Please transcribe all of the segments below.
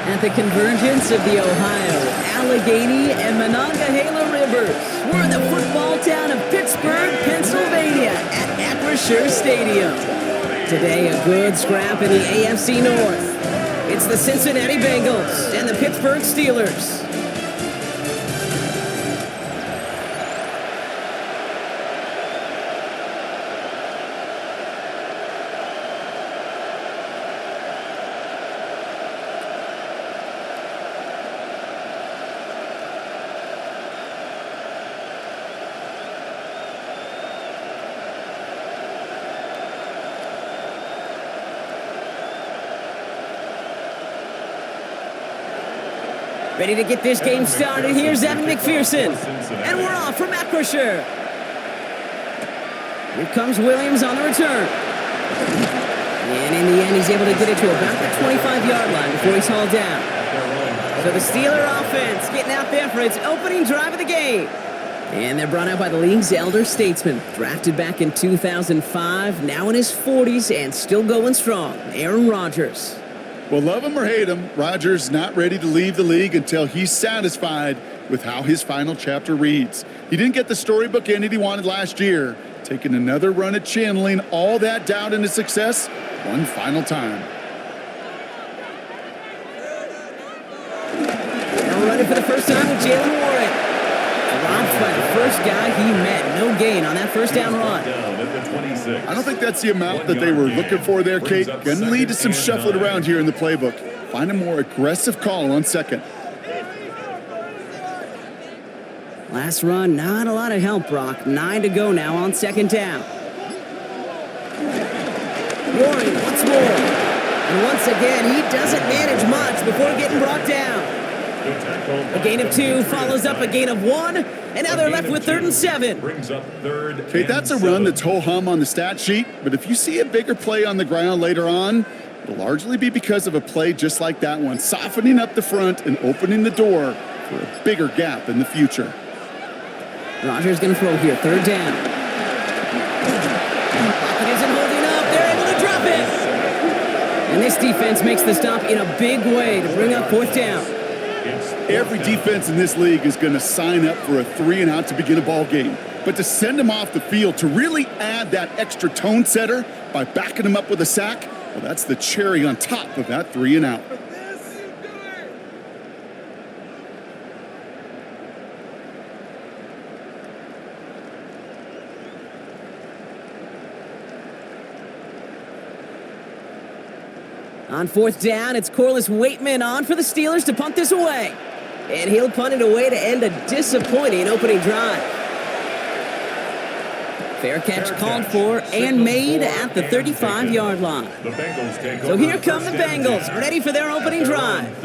At the convergence of the Ohio, Allegheny, and Monongahela Rivers, we're in the football town of Pittsburgh, Pennsylvania, at Acrisure Stadium. Today, a good scrap in the AFC North. It's the Cincinnati Bengals and the Pittsburgh Steelers. Ready to get this game started. Here's Evan McPherson. And we're off from Acrisure. Here comes Williams on the return. And in the end, he's able to get it to about the 25-yard line before he's hauled down. So the Steeler offense getting out there for its opening drive of the game. And they're brought out by the league's elder statesman. Drafted back in 2005, now in his 40s and still going strong. Aaron Rodgers. Well, love him or hate him, Rodgers not ready to leave the league until he's satisfied with how his final chapter reads. He didn't get the storybook ending he wanted last year, taking another run at channeling all that doubt into success one final time. Now running for the first time with Jalen Warren. Dropped by the first guy he met. No gain on that first down run. I don't think that's the amount that they were looking for there, Kate. Going to lead to some shuffling around here in the playbook. Find a more aggressive call on second. Last run, not a lot of help, Brock. 9 to go now on second down. Warren once more. And once again, he doesn't manage much before getting brought down. A gain of 2 follows up a gain of 1, and now they're left with 3rd and 7. Okay, that's a run that's ho-hum on the stat sheet, but if you see a bigger play on the ground later on, it'll largely be because of a play just like that one, softening up the front and opening the door for a bigger gap in the future. Rodgers going to throw here, 3rd down. Pocket isn't holding up, they're able to drop it. And this defense makes the stop in a big way to bring up 4th down. Every defense in this league is going to sign up for a 3-and-out to begin a ball game. But to send them off the field, to really add that extra tone setter by backing them up with a sack, well, that's the cherry on top of that 3-and-out. On 4th down, it's Corliss Waitman on for the Steelers to punt this away. And he'll punt it away to end a disappointing opening drive. Fair catch called for and made at the 35-yard line. So here come the Bengals, ready for their opening drive.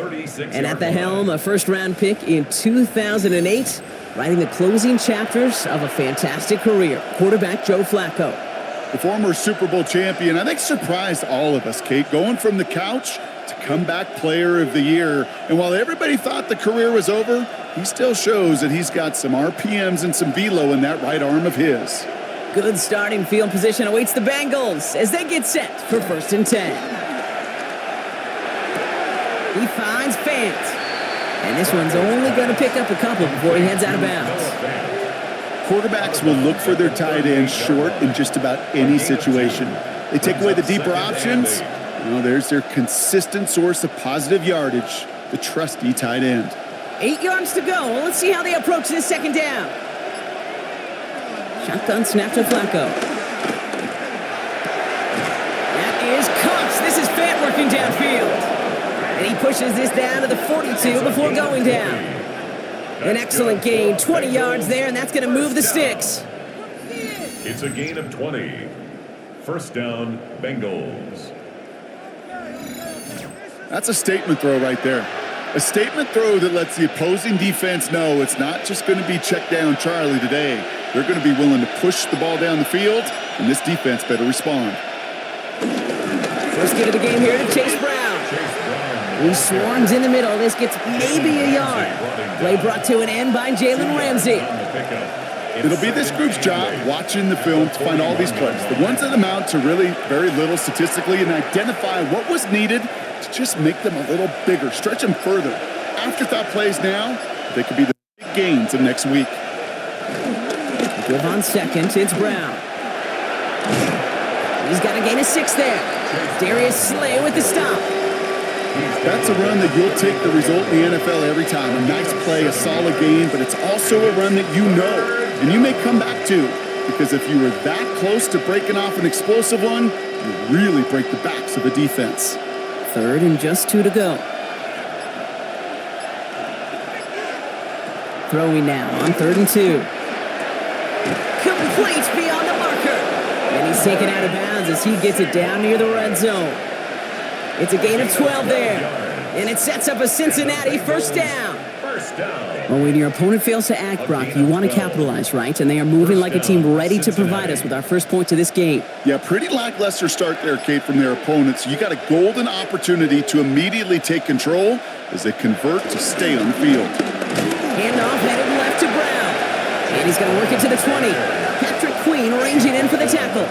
And at the helm, a first-round pick in 2008, writing the closing chapters of a fantastic career, quarterback Joe Flacco. The former Super Bowl champion, I think, surprised all of us, Kate, going from the couch to comeback player of the year. And while everybody thought the career was over, he still shows that he's got some RPMs and some velo in that right arm of his. Good starting field position awaits the Bengals as they get set for 1st and 10. He finds Fant. And this one's only going to pick up a couple before he heads out of bounds. Quarterbacks will look for their tight end short in just about any situation. They take away the deeper options. Well, there's their consistent source of positive yardage, the trusty tight end. 8 yards to go. Well, let's see how they approach this 2nd down. Shotgun snap to Flacco. That is Cox. This is Fant working downfield. And he pushes this down to the 42 before going down. An excellent gain, 20 yards there, and that's going to move the sticks. It's a gain of 20. 1st down, Bengals. That's a statement throw right there. A statement throw that lets the opposing defense know it's not just going to be check down Charlie today. They're going to be willing to push the ball down the field, and this defense better respond. First get of the game here to Chase Brown. He swarms in the middle. This gets maybe a yard. Play brought to an end by Jalen Ramsey. It'll be this group's job watching the film to find all these plays, the ones that amount to really very little statistically, and identify what was needed to just make them a little bigger, stretch them further. Afterthought plays now, they could be the big gains of next week. Give on second, it's Brown. He's got a gain of 6 there. Darius Slay with the stop. That's a run that you'll take the result in the NFL every time. A nice play, a solid gain, but it's also a run that you know, and you may come back to, because if you were that close to breaking off an explosive one, you really break the backs of the defense. 3rd and just 2 to go. Throwing now on 3rd and 2. Complete beyond the marker. And he's taken out of bounds as he gets it down near the red zone. It's a gain of 12 there. And it sets up a Cincinnati first down. Well, when your opponent fails to act, Brock, you want to capitalize, right? And they are moving like a team ready to provide us with our first points of this game. Yeah, pretty lackluster start there, Kate, from their opponents. You got a golden opportunity to immediately take control as they convert to stay on the field. Handoff headed left to Brown. And he's going to work it to the 20. Patrick Queen ranging in for the tackle.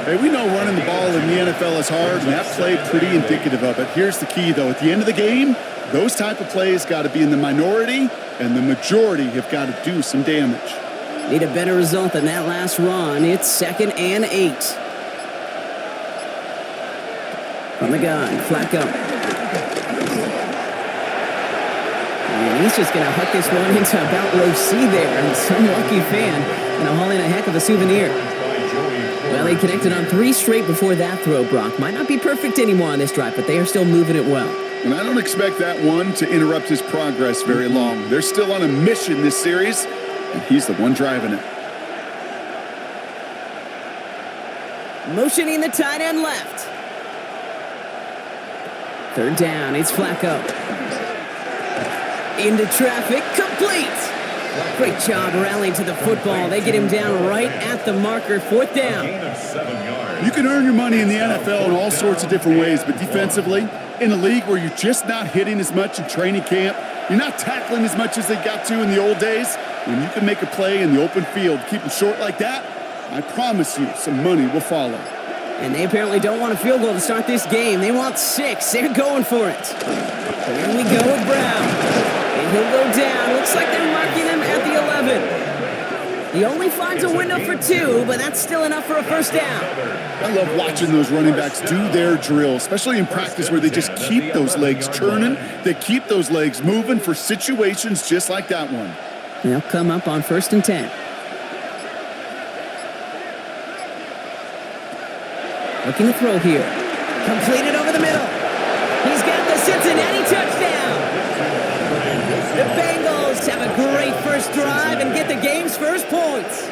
Hey, we know running the ball in the NFL is hard, and that play pretty indicative of it. Here's the key, though. At the end of the game, those type of plays got to be in the minority, and the majority have got to do some damage. Need a better result than that last run. It's 2nd and 8. From the gun, Flacco. And he's just going to huck this one into about row C there. And some lucky fan going to haul in a heck of a souvenir. Well, he connected on 3 straight before that throw, Brock. Might not be perfect anymore on this drive, but they are still moving it well. And I don't expect that one to interrupt his progress very long. They're still on a mission this series, and he's the one driving it. Motioning the tight end left. 3rd down, it's Flacco. Into traffic, complete. Great job rallying to the football. They get him down right at the marker, 4th down. You can earn your money in the NFL in all sorts of different ways, but defensively, in a league where you're just not hitting as much in training camp, you're not tackling as much as they got to in the old days, when you can make a play in the open field, keep them short like that, I promise you some money will follow. And they apparently don't want a field goal to start this game. They want 6. They're going for it. Here we go with Brown. And he'll go down. Looks like they're marking him at the 11. He only finds a window for 2, but that's still enough for a first down. I love watching those running backs do their drill, especially in practice where they just keep those legs churning. They keep those legs moving for situations just like that one. They'll come up on 1st and 10. Looking to throw here. Completed over the middle. He's got the Cincinnati touchdown. The Bengals have a great first drive and get the game's first points.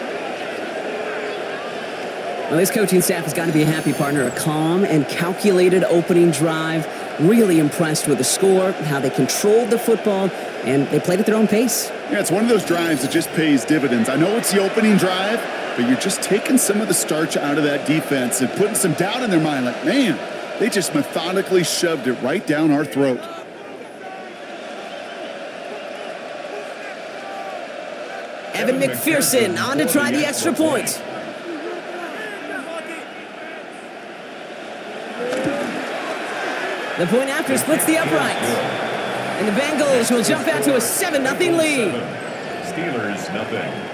Well, this coaching staff has got to be a happy partner. A calm and calculated opening drive. Really impressed with the score, how they controlled the football, and they played at their own pace. Yeah, it's one of those drives that just pays dividends. I know it's the opening drive, but you're just taking some of the starch out of that defense and putting some doubt in their mind. Like, man, they just methodically shoved it right down our throat. Evan McPherson on to try the extra point. The point after splits the uprights. And the Bengals will jump out to a 7-0 lead. Steelers, nothing.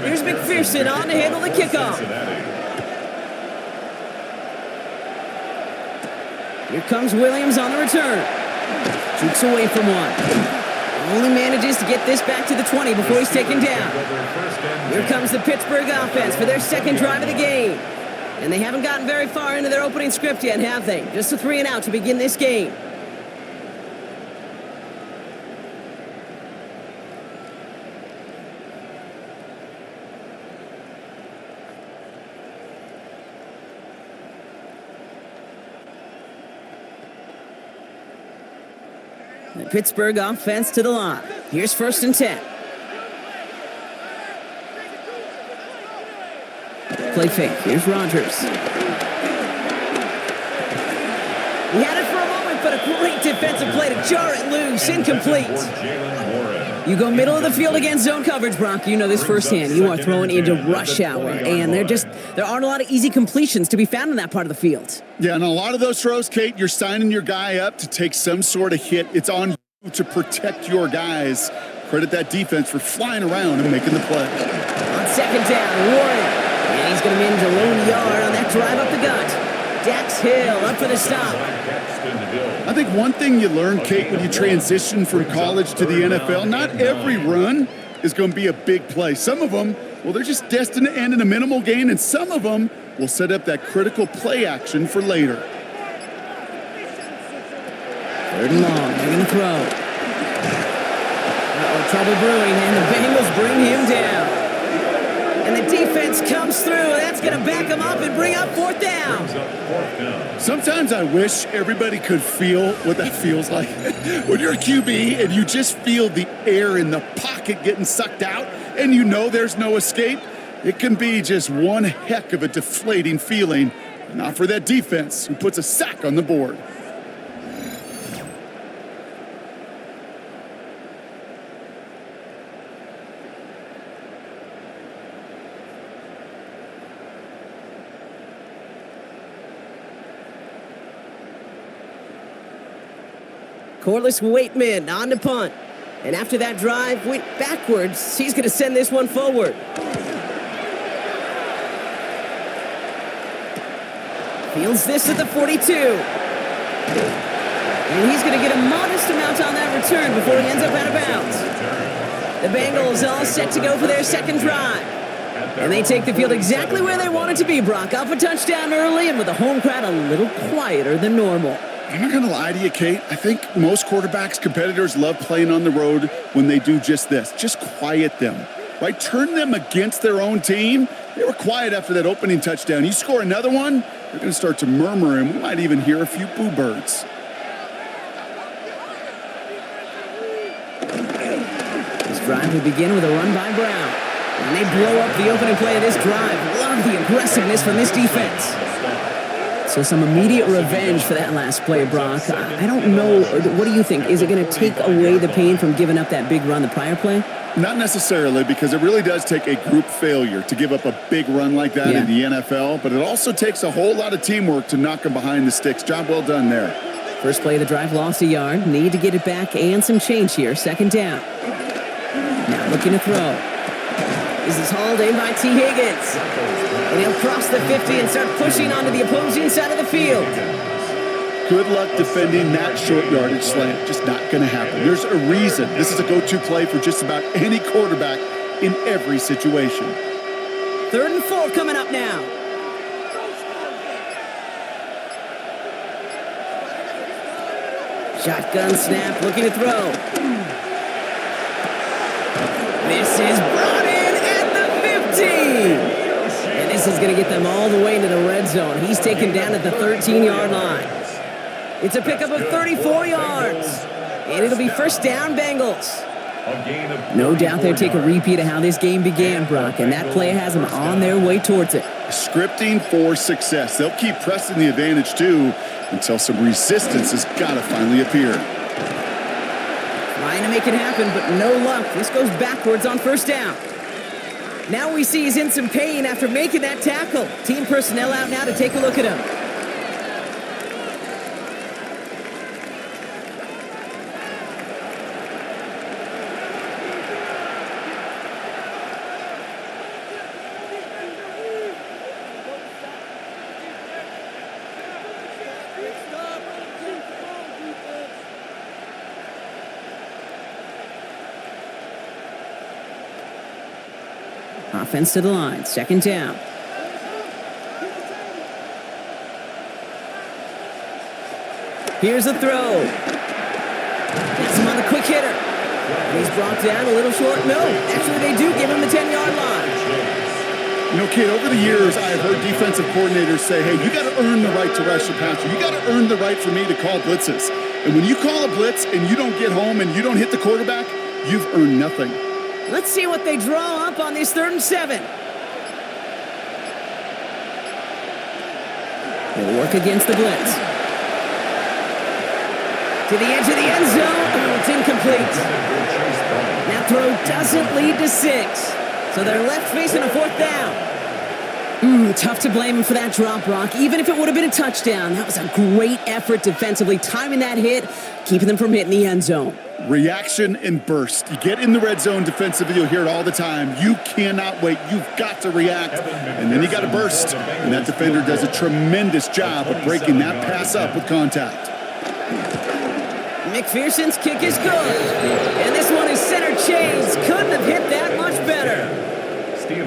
Here's McPherson on to handle the kickoff. Here comes Williams on the return. Jukes away from one. Only manages to get this back to the 20 before he's taken down. Here comes the Pittsburgh offense for their second drive of the game. And they haven't gotten very far into their opening script yet, have they? Just a 3 and out to begin this game. The Pittsburgh offense to the line. Here's 1st and 10. Play fake. Here's Rodgers. He had it for a moment, but a great defensive play to jar it loose. Incomplete. You go middle of the field against zone coverage, Brock. You know this firsthand. You are throwing into rush hour, and there aren't a lot of easy completions to be found in that part of the field. Yeah, and a lot of those throws, Kate, you're signing your guy up to take some sort of hit. It's on you to protect your guys. Credit that defense for flying around and making the play. On 2nd down, Warren. And he's going to manage a lone yard on that drive up the gut. Dax Hill up for the stop. I think one thing you learn, Kate, when you transition from college to the NFL, not every run is going to be a big play. Some of them, well, they're just destined to end in a minimal gain, and some of them will set up that critical play action for later. 3rd and long, they're going to throw. Trouble brewing, and the Bengals bring him down. And the defense comes through. That's going to back him up and bring up 4th down. Sometimes I wish everybody could feel what that feels like. When you're a QB and you just feel the air in the pocket getting sucked out and you know there's no escape, it can be just one heck of a deflating feeling. Not for that defense who puts a sack on the board. Corliss Waitman on the punt. And after that drive went backwards, he's going to send this one forward. Fields this at the 42. And he's going to get a modest amount on that return before he ends up out of bounds. The Bengals all set to go for their 2nd drive. And they take the field exactly where they want it to be, Brock. Off a touchdown early and with the home crowd a little quieter than normal. I'm not going to lie to you, Kate. I think most quarterbacks, competitors love playing on the road when they do just this. Just quiet them, right? Turn them against their own team. They were quiet after that opening touchdown. You score another one, they're going to start to murmur, and we might even hear a few boo birds. This drive will begin with a run by Brown. And they blow up the opening play of this drive. Love the aggressiveness from this defense. So some immediate revenge for that last play, Brock. I don't know. What do you think? Is it going to take away the pain from giving up that big run the prior play? Not necessarily, because it really does take a group failure to give up a big run like that in the NFL. But it also takes a whole lot of teamwork to knock them behind the sticks. Job well done there. First play of the drive, lost a yard. Need to get it back and some change here. 2nd down. Now looking to throw. This is hauled in by T. Higgins. And he'll cross the 50 and start pushing onto the opposing side of the field. Good luck defending that short yardage slant. Just not going to happen. There's a reason. This is a go-to play for just about any quarterback in every situation. 3rd and 4 coming up now. Shotgun snap, looking to throw. This is brought in at the 50. And this is going to get them all the way into the red zone. He's taken down at the 13-yard line. It's a pickup of 34 yards. And it'll be 1st down, Bengals. No doubt they'll take a repeat of how this game began, Brock, and that play has them on their way towards it. Scripting for success. They'll keep pressing the advantage, too, until some resistance has got to finally appear. Trying to make it happen, but no luck. This goes backwards on 1st down. Now we see he's in some pain after making that tackle. Team personnel out now to take a look at him. Offense to the line, 2nd down. Here's a throw. Gets him on the quick hitter. And he's brought down a little short. No, actually they do give him the 10-yard line. You know, kid, over the years, I've heard defensive coordinators say, hey, you got to earn the right to rush the passer. You got to earn the right for me to call blitzes. And when you call a blitz and you don't get home and you don't hit the quarterback, you've earned nothing. Let's see what they draw up on this 3rd and 7. They'll work against the blitz. To the edge of the end zone. Oh, it's incomplete. That throw doesn't lead to 6. So they're left facing a 4th down. Tough to blame him for that drop, Brock. Even if it would have been a touchdown, that was a great effort defensively, timing that hit, keeping them from hitting the end zone. Reaction and burst. You get in the red zone defensively, you'll hear it all the time. You cannot wait. You've got to react. And then you got to burst. And that defender does a tremendous job of breaking that pass up with contact. McPherson's kick is good. And this one is center change. Couldn't have hit that much better.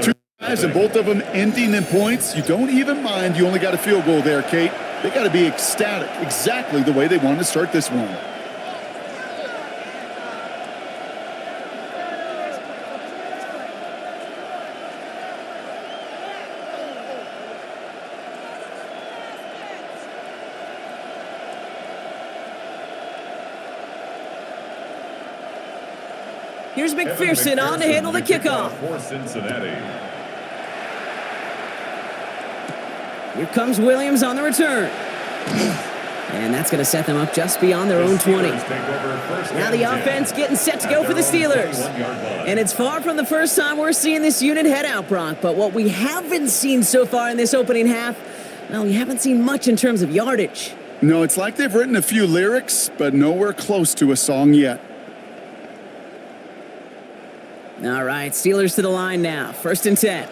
Two guys and both of them ending in points. You don't even mind you only got a field goal there, Kate. They got to be ecstatic, exactly the way they wanted to start this one. Here's McPherson on to handle the kickoff. For Cincinnati. Here comes Williams on the return. And that's going to set them up just beyond their own 20. Now the offense getting set to go for the Steelers. And it's far from the first time we're seeing this unit head out, Brock. But what we haven't seen so far in this opening half, well, we haven't seen much in terms of yardage. No, it's like they've written a few lyrics, but nowhere close to a song yet. All right, Steelers to the line now. 1st and 10.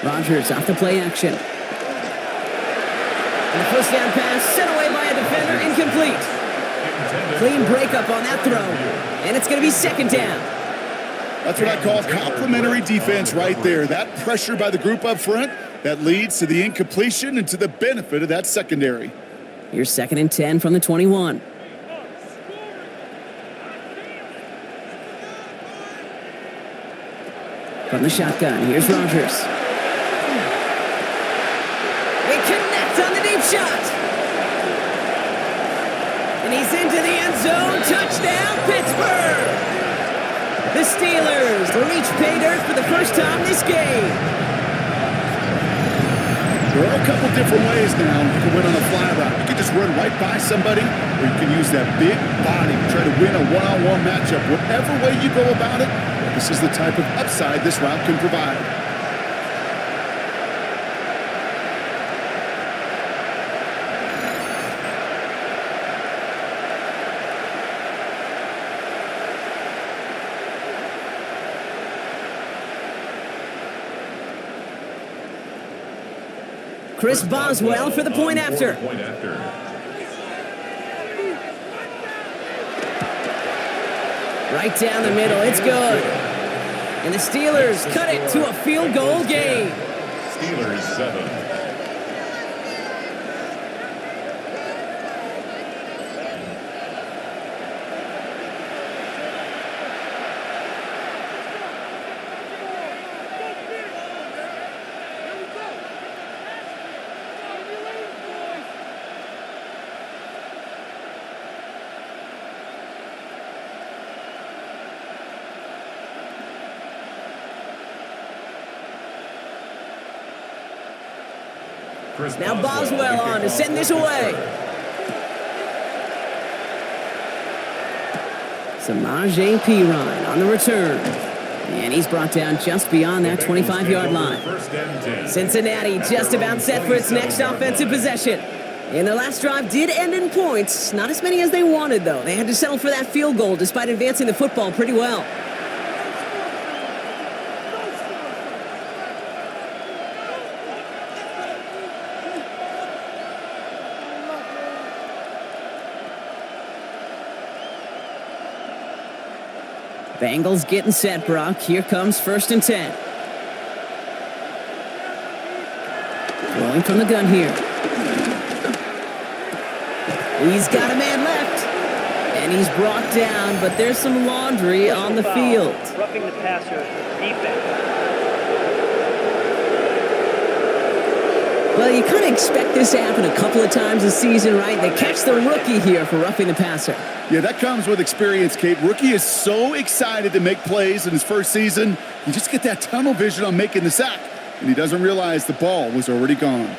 Rodgers off the play action. And the first down pass sent away by a defender, incomplete. Clean breakup on that throw. And it's going to be 2nd down. That's what I call complimentary defense right there. That pressure by the group up front, that leads to the incompletion and to the benefit of that secondary. Here's 2nd and 10 from the 21. From the shotgun, here's Rodgers. They connect on the deep shot. And he's into the end zone. Touchdown, Pittsburgh. The Steelers reach pay dirt for the first time this game. There are a couple different ways now you can win on a fly route. You can just run right by somebody, or you can use that big body to try to win a one-on-one matchup. Whatever way you go about it, this is the type of upside this route can provide. Chris Boswell for the point after. Right down the middle, it's good. And the Steelers cut it to a field goal game. Steelers 7. Now Boswell on to send this away. Samaje Perine on the return. And he's brought down just beyond that 25-yard line. Cincinnati just about set for its next offensive possession. And their last drive did end in points. Not as many as they wanted, though. They had to settle for that field goal despite advancing the football pretty well. Bengals getting set, Brock. Here comes 1st and 10. Rolling from the gun here. He's got a man left. And he's brought down, but there's some laundry on the field. Roughing the passer, defense. Well, you kind of expect this to happen a couple of times this season, right? They catch the rookie here for roughing the passer. Yeah, that comes with experience, Kate. Rookie is so excited to make plays in his first season. You just get that tunnel vision on making the sack, and he doesn't realize the ball was already gone.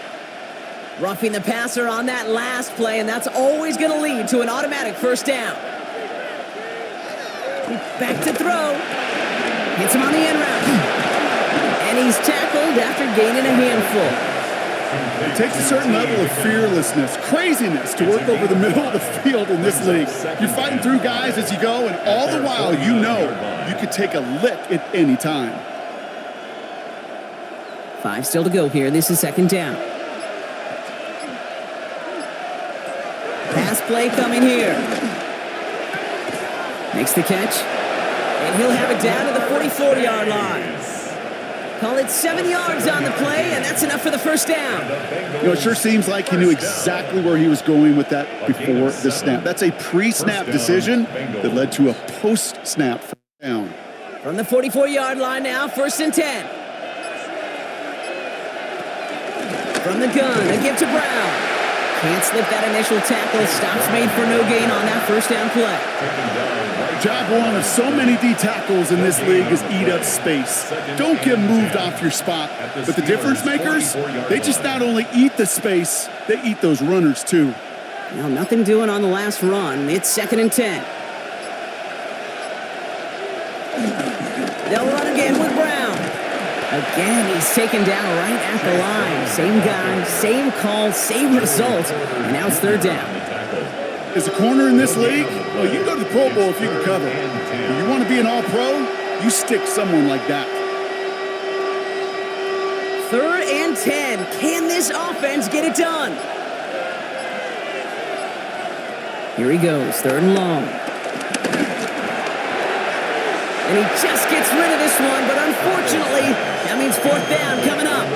Roughing the passer on that last play, and that's always going to lead to an automatic first down. Back to throw. Hits him on the end route. And he's tackled after gaining a handful. It takes a certain level of fearlessness, craziness to work over the middle of the field in this league. You're fighting through guys as you go, and all the while you know you could take a lick at any time. 5 still to go here. This is second down. Pass play coming here. Makes the catch. And he'll have it down to the 44-yard line. Call it 7 yards on the play, and that's enough for the first down. You know, it sure seems like he knew exactly where he was going with that before the snap. That's a pre-snap decision that led to a post-snap first down. From the 44-yard line now, 1st and 10. From the gun, a give to Brown. Can't slip that initial tackle. Stops made for no gain on that first down play. Job one of so many D tackles in this league is eat up space. Don't get moved off your spot. But the difference makers, they just not only eat the space, they eat those runners too. Well, nothing doing on the last run. It's 2nd and 10. They'll run again with Brown. Again, he's taken down right at the line. Same guy, same call, same result. And now it's 3rd down. As a corner in this league, well, you can go to the Pro Bowl if you can cover. If you want to be an All-Pro, you stick someone like that. 3rd and 10. Can this offense get it done? Here he goes, 3rd and long. And he just gets rid of this one, but unfortunately, that means 4th down coming up.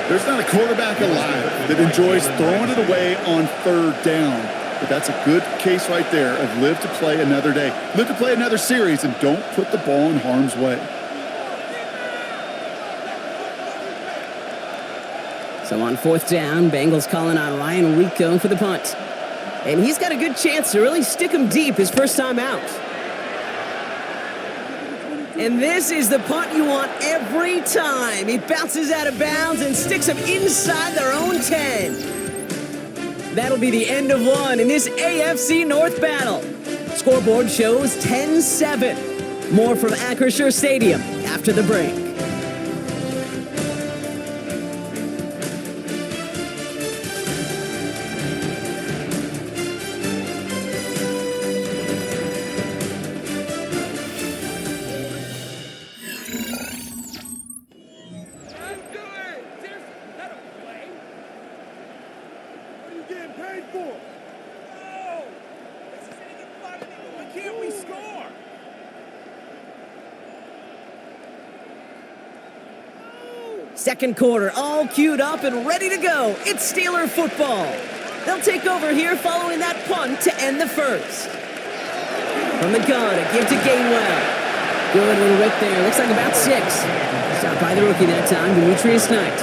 There's not a quarterback alive that enjoys throwing it away on 3rd down. But that's a good case right there of live to play another day. Live to play another series and don't put the ball in harm's way. So on 4th down, Bengals calling on Ryan Rico for the punt. And he's got a good chance to really stick him deep his first time out. And this is the punt you want every time. He bounces out of bounds and sticks him inside their own 10. That'll be the end of one in this AFC North battle. Scoreboard shows 10-7. More from Acrisure Stadium after the break. Second quarter, all queued up and ready to go. It's Steeler football. They'll take over here following that punt to end the first. From the gun, a give to Gainwell. Good little rip there. Looks like about 6. Stopped by the rookie that time, Demetrius Knight.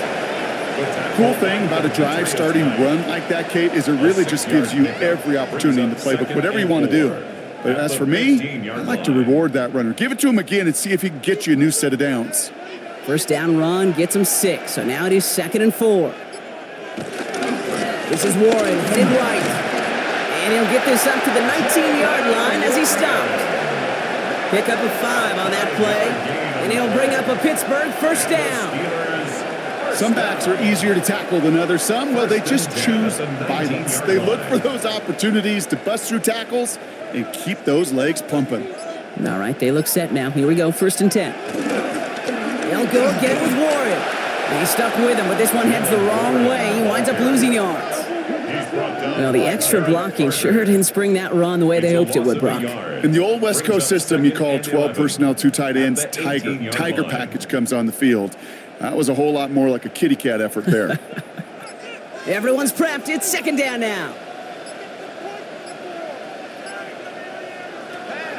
Cool thing about a drive starting run like that, Kate, is it really just gives you every opportunity in the playbook, whatever you want to do. But as for me, I like to reward that runner. Give it to him again and see if he can get you a new set of downs. First down run gets him 6, so now it is 2nd and 4. This is Warren headed right. And he'll get this up to the 19-yard line as he stopped. Pick up a 5 on that play, and he'll bring up a Pittsburgh first down. Some backs are easier to tackle than others. Some, well, they just choose violence. They look for those opportunities to bust through tackles and keep those legs pumping. All right, they look set now. Here we go, 1st and 10. They'll go again with Warren. He's stuck with him, but this one heads the wrong way. He winds up losing yards. Well, the extra blocking sure didn't spring that run the way they hoped it would, Brock. In the old West Coast system, you call 12 personnel, 2 tight ends, Tiger. Tiger package comes on the field. That was a whole lot more like a kitty cat effort there. Everyone's prepped. It's 2nd down now.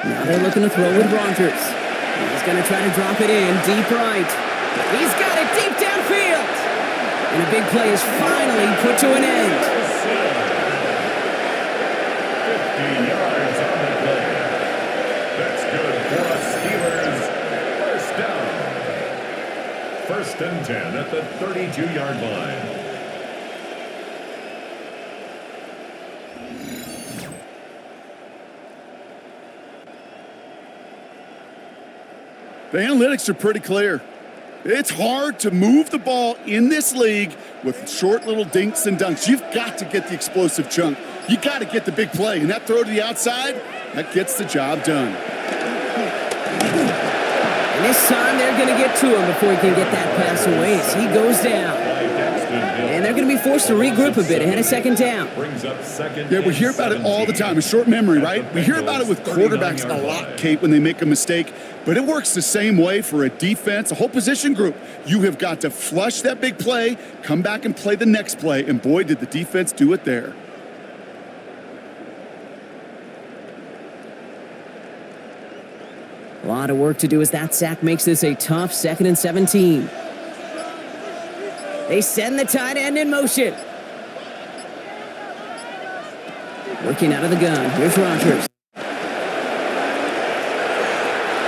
Now they're looking to throw with Rogers. He's going to try to drop it in deep right. He's got it deep downfield. And a big play is finally put to an end. 50 yards on the play. That's good for a Steelers first down. First and 10 at the 32-yard line. The analytics are pretty clear. It's hard to move the ball in this league with short little dinks and dunks. You've got to get the explosive chunk. You got to get the big play. And that throw to the outside, that gets the job done. And this time they're going to get to him before he can get that pass away as he goes down. And they're going to be forced to regroup a bit ahead of second down. Yeah, we hear about it all the time. A short memory, right? We hear about it with quarterbacks a lot, Kate, when they make a mistake. But it works the same way for a defense, a whole position group. You have got to flush that big play, come back and play the next play. And boy, did the defense do it there. A lot of work to do as that sack makes this a tough 2nd and 17. They send the tight end in motion. Working out of the gun. Here's Rodgers.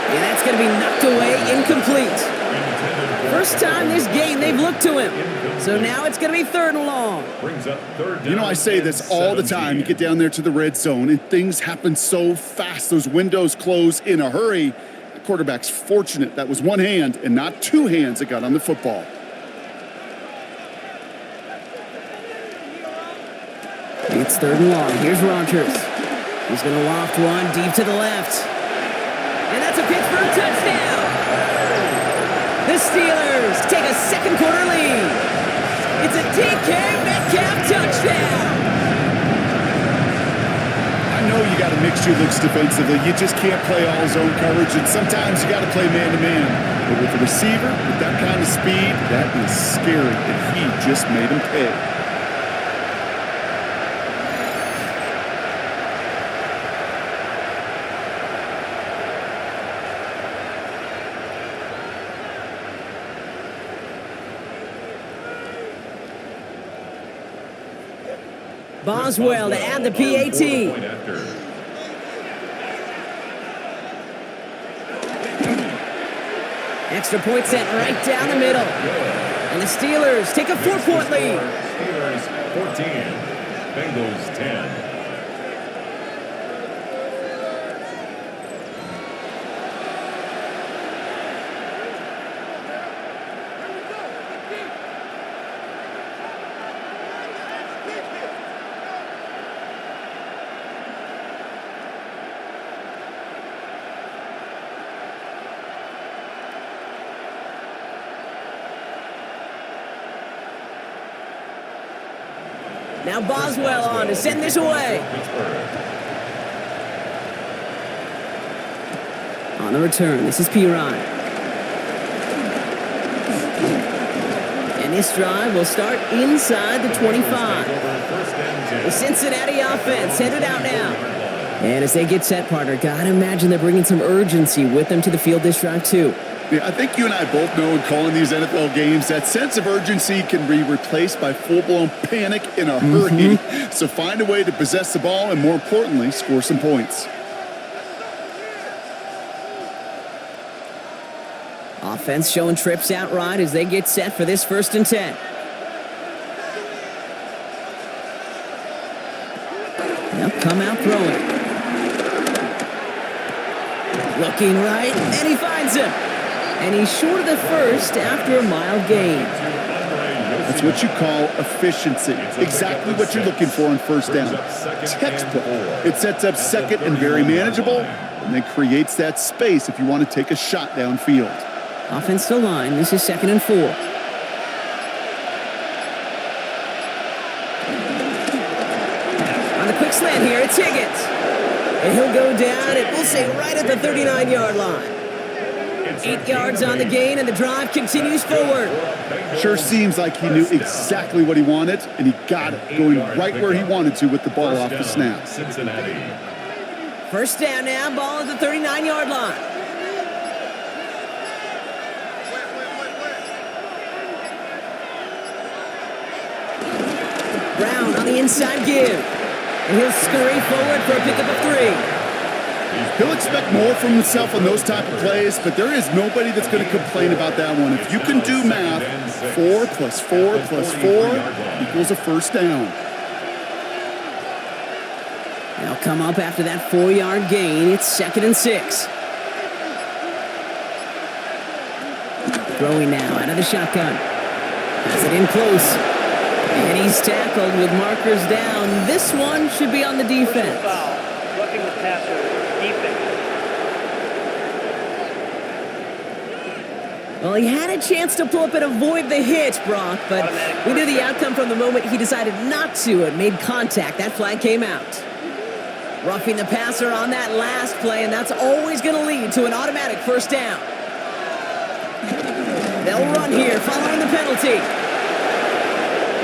And that's going to be knocked away, incomplete. First time this game they've looked to him. So now it's going to be 3rd and long. You know, I say this all the time. You get down there to the red zone, and things happen so fast. Those windows close in a hurry. The quarterback's fortunate that was one hand and not two hands that got on the football. It's 3rd and long. Here's Rodgers. He's going to loft one deep to the left. And that's a Pittsburgh touchdown. The Steelers take a second quarter lead. It's a DK Metcalf touchdown. I know you got to mix your looks defensively. You just can't play all zone coverage, and sometimes you got to play man-to-man. But with the receiver, with that kind of speed, that is scary, and he just made him pay. Boswell to add the PAT. Extra point sent right down the middle. And the Steelers take a 4-point lead. Steelers 14, Bengals 10. Now Boswell on to send this away. On the return, this is Piron. And this drive will start inside the 25. The Cincinnati offense headed out now. And as they get set, partner, gotta imagine they're bringing some urgency with them to the field this drive too. Yeah, I think you and I both know in calling these NFL games that sense of urgency can be replaced by full-blown panic in a hurry. So find a way to possess the ball and, more importantly, score some points. Offense showing trips out right as they get set for this 1st and 10. They'll come out throwing. Looking right, and he finds him. And he's short of the first after a mild gain. That's what you call efficiency. Exactly what you're looking for on 1st down. Textbook. It sets up 2nd and very manageable, and then creates that space if you want to take a shot downfield. Offensive line, this is 2nd and 4. On the quick slant here, it's Higgins. And he'll go down, and we'll say right at the 39-yard line. 8 yards on the gain, and the drive continues forward. Sure seems like he knew exactly what he wanted, and he got it, going right where he wanted to with the ball off the snap. Cincinnati. 1st down now, ball at the 39-yard line. the inside give. And he'll scurry forward for a pickup of 3. He'll expect more from himself on those type of plays, but there is nobody that's going to complain about that one. If you can do math, 4 + 4 + 4 equals a first down. They'll come up after that 4-yard gain. It's 2nd and 6. Throwing now out of the shotgun. Has it in close. And he's tackled with markers down. This one should be on the defense. Roughing the passer, defense. Well, he had a chance to pull up and avoid the hit, Brock, but we knew the outcome from the moment he decided not to and made contact. That flag came out. Roughing the passer on that last play, and that's always going to lead to an automatic first down. They'll run here following the penalty.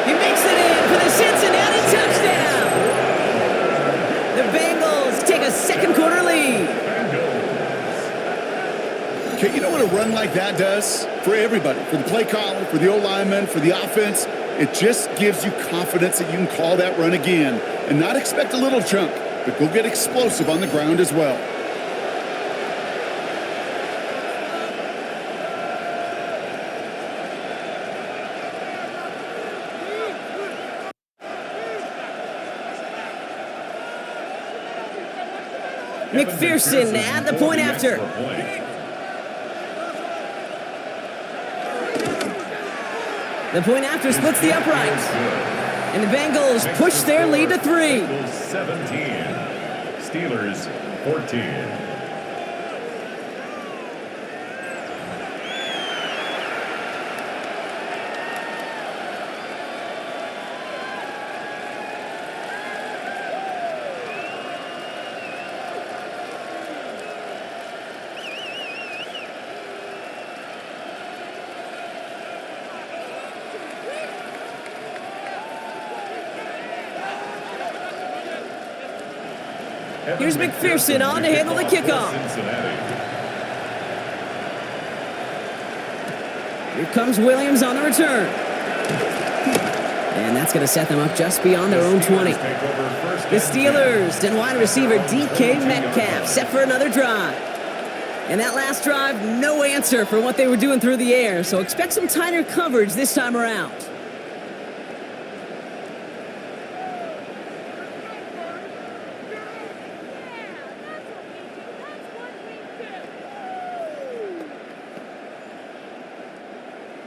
He makes it in for the Cincinnati touchdown. The Bengals take a second quarter lead. Okay, you know what a run like that does for everybody, for the play caller, for the O-lineman, for the offense? It just gives you confidence that you can call that run again and not expect a little chunk, but go get explosive on the ground as well. McPherson at the point after. The point after splits the uprights. And the Bengals push their lead to 3. 17. Steelers 14. Here's McPherson on to handle the kickoff. Here comes Williams on the return. And that's going to set them up just beyond their own 20. The Steelers and wide receiver DK Metcalf set for another drive. And that last drive, no answer for what they were doing through the air, so expect some tighter coverage this time around.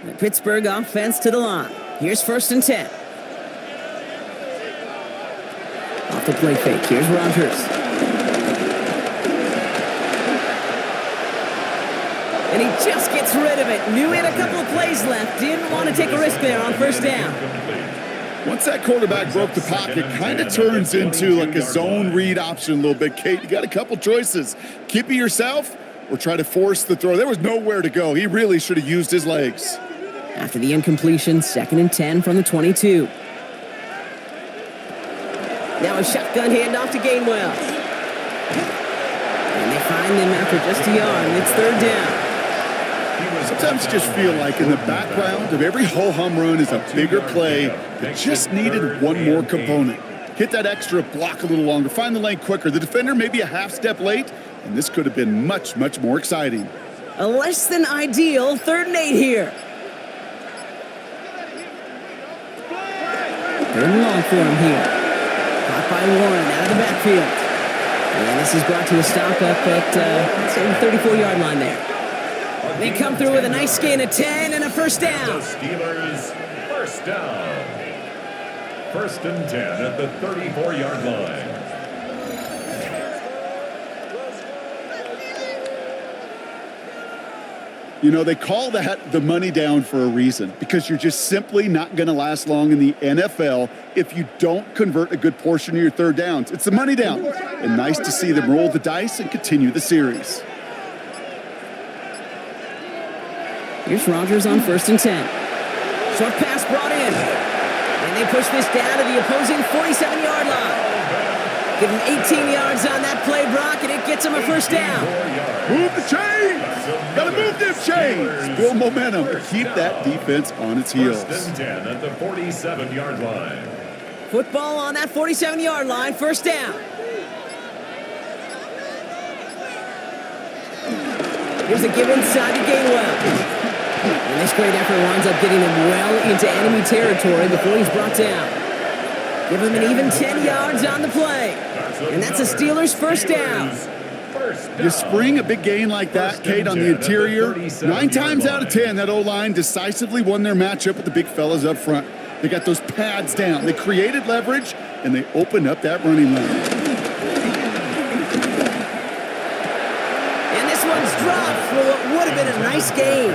The Pittsburgh offense to the line. Here's 1st and 10. Off the play fake. Here's Rodgers. And he just gets rid of it. Knew he had a couple of plays left. Didn't want to take a risk there on 1st down. Once that quarterback broke the pocket, kind of turns into like a zone read option a little bit. Kate, you got a couple choices. Keep it yourself or try to force the throw. There was nowhere to go. He really should have used his legs. After the incompletion, 2nd and 10 from the 22. Now a shotgun handoff to Gainwell. And they find him after just a yard, and it's 3rd down. Sometimes you just feel like in the background of every ho-hum run is a bigger play that just needed one more component. Hit that extra block a little longer, find the lane quicker. The defender maybe a half step late, and this could have been much, much more exciting. A less than ideal 3rd and 8 here. 3rd and long for him here. Caught by Warren out of the backfield. And this is brought to a stop up at the 34-yard line there. They come through with a nice gain of 10 and a first down. Steelers first down. 1st and 10 at the 34-yard line. You know, they call that the money down for a reason, because you're just simply not going to last long in the NFL if you don't convert a good portion of your 3rd downs. It's the money down. And nice to see them roll the dice and continue the series. Here's Rodgers on 1st and 10. Short pass brought in. And they push this down to the opposing 47-yard line. Give him 18 yards on that play, Brock, and it gets him a first down. Move the chains! Gotta move them chains! Build momentum. Keep that defense on its heels. 1st and 10 at the 47-yard line. Football on that 47-yard line, first down. Here's a give inside to Gainwell. And this great effort winds up getting him well into enemy territory before he's brought down. Give him an even 10 yards on the play. And that's the Steelers' first down. You spring a big gain like that, Kate, on the interior. 9 times out of 10, that O-line decisively won their matchup with the big fellas up front. They got those pads down. They created leverage, and they opened up that running lane. Dropped for what would have been a nice game.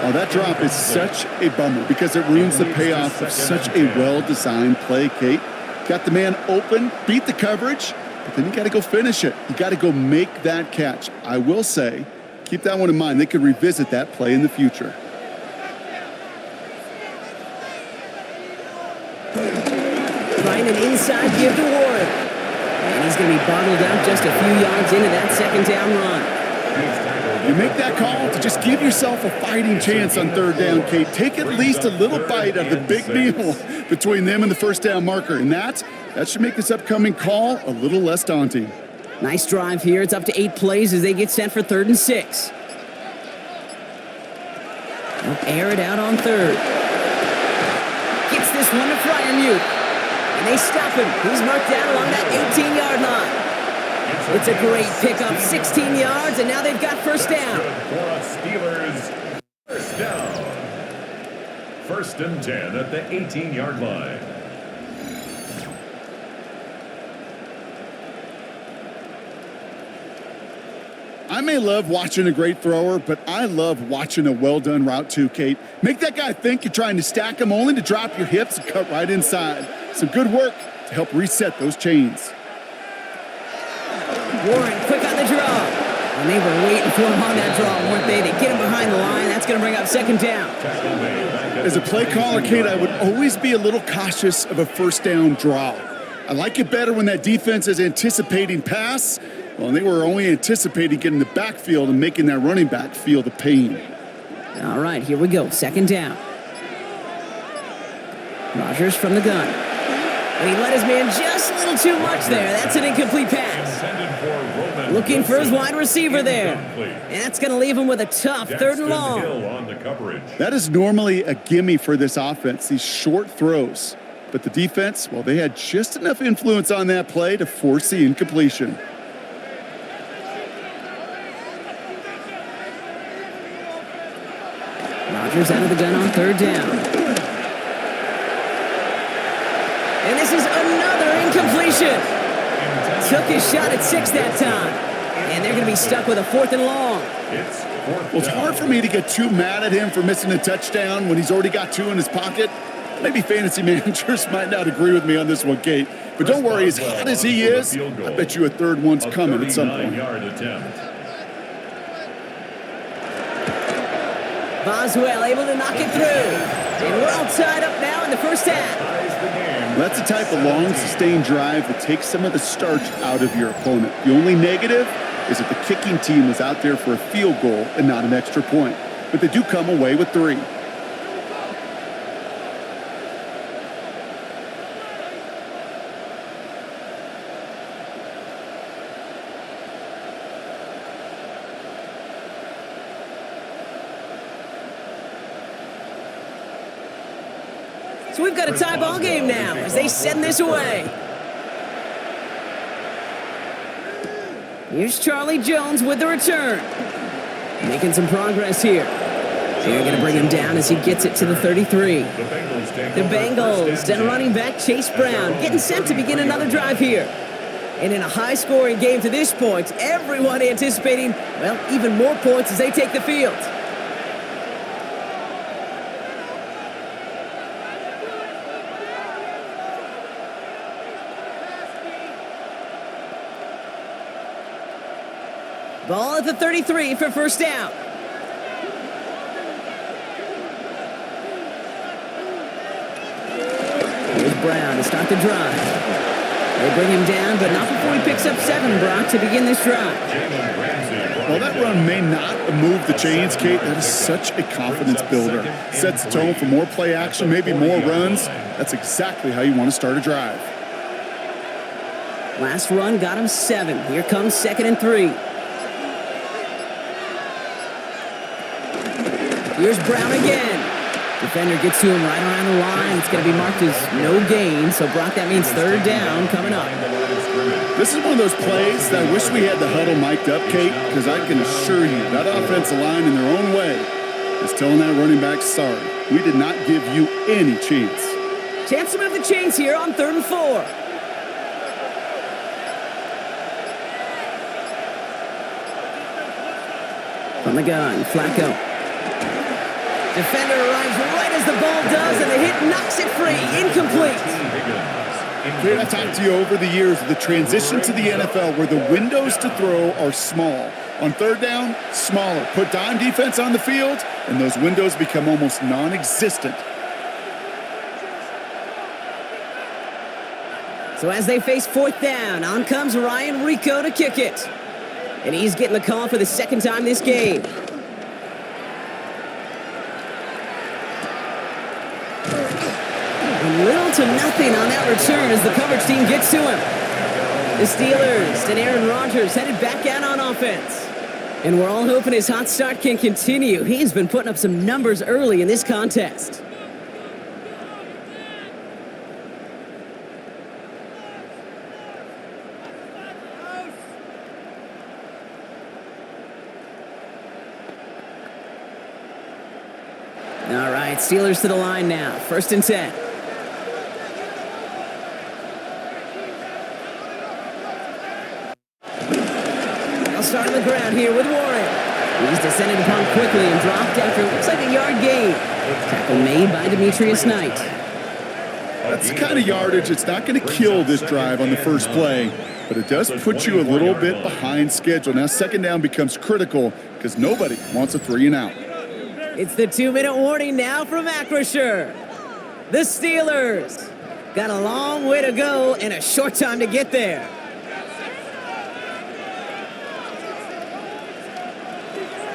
Oh, that drop is such a bummer because it ruins the payoff of such a well-designed play, Kate. Got the man open, beat the coverage, but then you got to go finish it. You got to go make that catch. I will say, keep that one in mind. They could revisit that play in the future. Trying an inside give to Warren. And he's going to be bottled up just a few yards into that second down run. You make that call to just give yourself a fighting chance on third down, Kate. Take at least a little bite of the big meal between them and the first down marker. And that should make this upcoming call a little less daunting. Nice drive here. It's up to 8 plays as they get set for 3rd and 6. They'll air it out on 3rd. Gets this one to Fryermuth. And they stop him. He's marked down along that 18-yard line. It's a great pickup, 16 yards, and now they've got first down. For us Steelers, first down. 1st and 10 at the 18-yard line. I may love watching a great thrower, but I love watching a well-done route too, Kate. Make that guy think you're trying to stack him only to drop your hips and cut right inside. Some good work to help reset those chains. Warren quick on the draw. And they were waiting for him on that draw, weren't they? They get him behind the line. That's going to bring up 2nd down. As a play caller, Kate, I would always be a little cautious of a first down draw. I like it better when that defense is anticipating pass. Well, they were only anticipating getting the backfield and making that running back feel the pain. All right, here we go. 2nd down. Rodgers from the gun. And he let his man just a little too much there. That's an incomplete pass. Looking for his wide receiver there. And that's going to leave him with a tough 3rd and long. That is normally a gimme for this offense, these short throws. But the defense, well, they had just enough influence on that play to force the incompletion. Rodgers out of the gun on 3rd down. And this is another incompletion. Took his shot at 6 that time. And they're going to be stuck with a 4th and long. Well, it's hard for me to get too mad at him for missing a touchdown when he's already got 2 in his pocket. Maybe fantasy managers might not agree with me on this one, Kate. But don't worry, as hot as he is, I bet you a 3rd one's coming at some point. Boswell able to knock it through. And we're all tied up now in the first half. That's the type of long, sustained drive that takes some of the starch out of your opponent. The only negative is that the kicking team was out there for a field goal and not an extra point. But they do come away with 3. So we've got a tie ball game now as they send this away. Here's Charlie Jones with the return. Making some progress here. They're going to bring him down as he gets it to the 33. The Bengals, then running back Chase Brown, getting set to begin another drive here. And in a high-scoring game to this point, everyone anticipating, well, even more points as they take the field. Ball at the 33 for first down. Here's Brown to start the drive. They bring him down, but not before he picks up 7, Brock, to begin this drive. While that run may not move the chains, Kate, that is such a confidence builder. Sets the tone for more play action, maybe more runs. That's exactly how you want to start a drive. Last run got him 7. Here comes 2nd and 3. Here's Brown again. Defender gets to him right around the line. It's going to be marked as no gain. So, Brock, that means 3rd down coming up. This is one of those plays that I wish we had the huddle mic'd up, Kate, because I can assure you that offensive line in their own way is telling that running back, sorry, we did not give you any chance. Chance to move the chains here on 3rd and 4. From the gun, Flacco. Defender arrives right as the ball does, and the hit knocks it free. Incomplete. Kate, I've talked to you over the years of the transition to the NFL where the windows to throw are small. On 3rd down, smaller. Put dime defense on the field, and those windows become almost non-existent. So as they face 4th down, on comes Ryan Rico to kick it. And he's getting the call for the 2nd time this game. Little to nothing on that return as the coverage team gets to him. The Steelers and Aaron Rodgers headed back out on offense. And we're all hoping his hot start can continue. He's been putting up some numbers early in this contest. All right, Steelers to the line now. 1st and 10. Start on the ground here with Warren. He's descended upon quickly and dropped after it looks like a yard gain. Tackle made by Demetrius Knight. That's the kind of yardage it's not going to kill this drive on the first play, but it does put you a little bit behind schedule. Now 2nd down becomes critical because nobody wants a 3 and out. It's the 2-minute warning now from Acrisure. The Steelers got a long way to go and a short time to get there.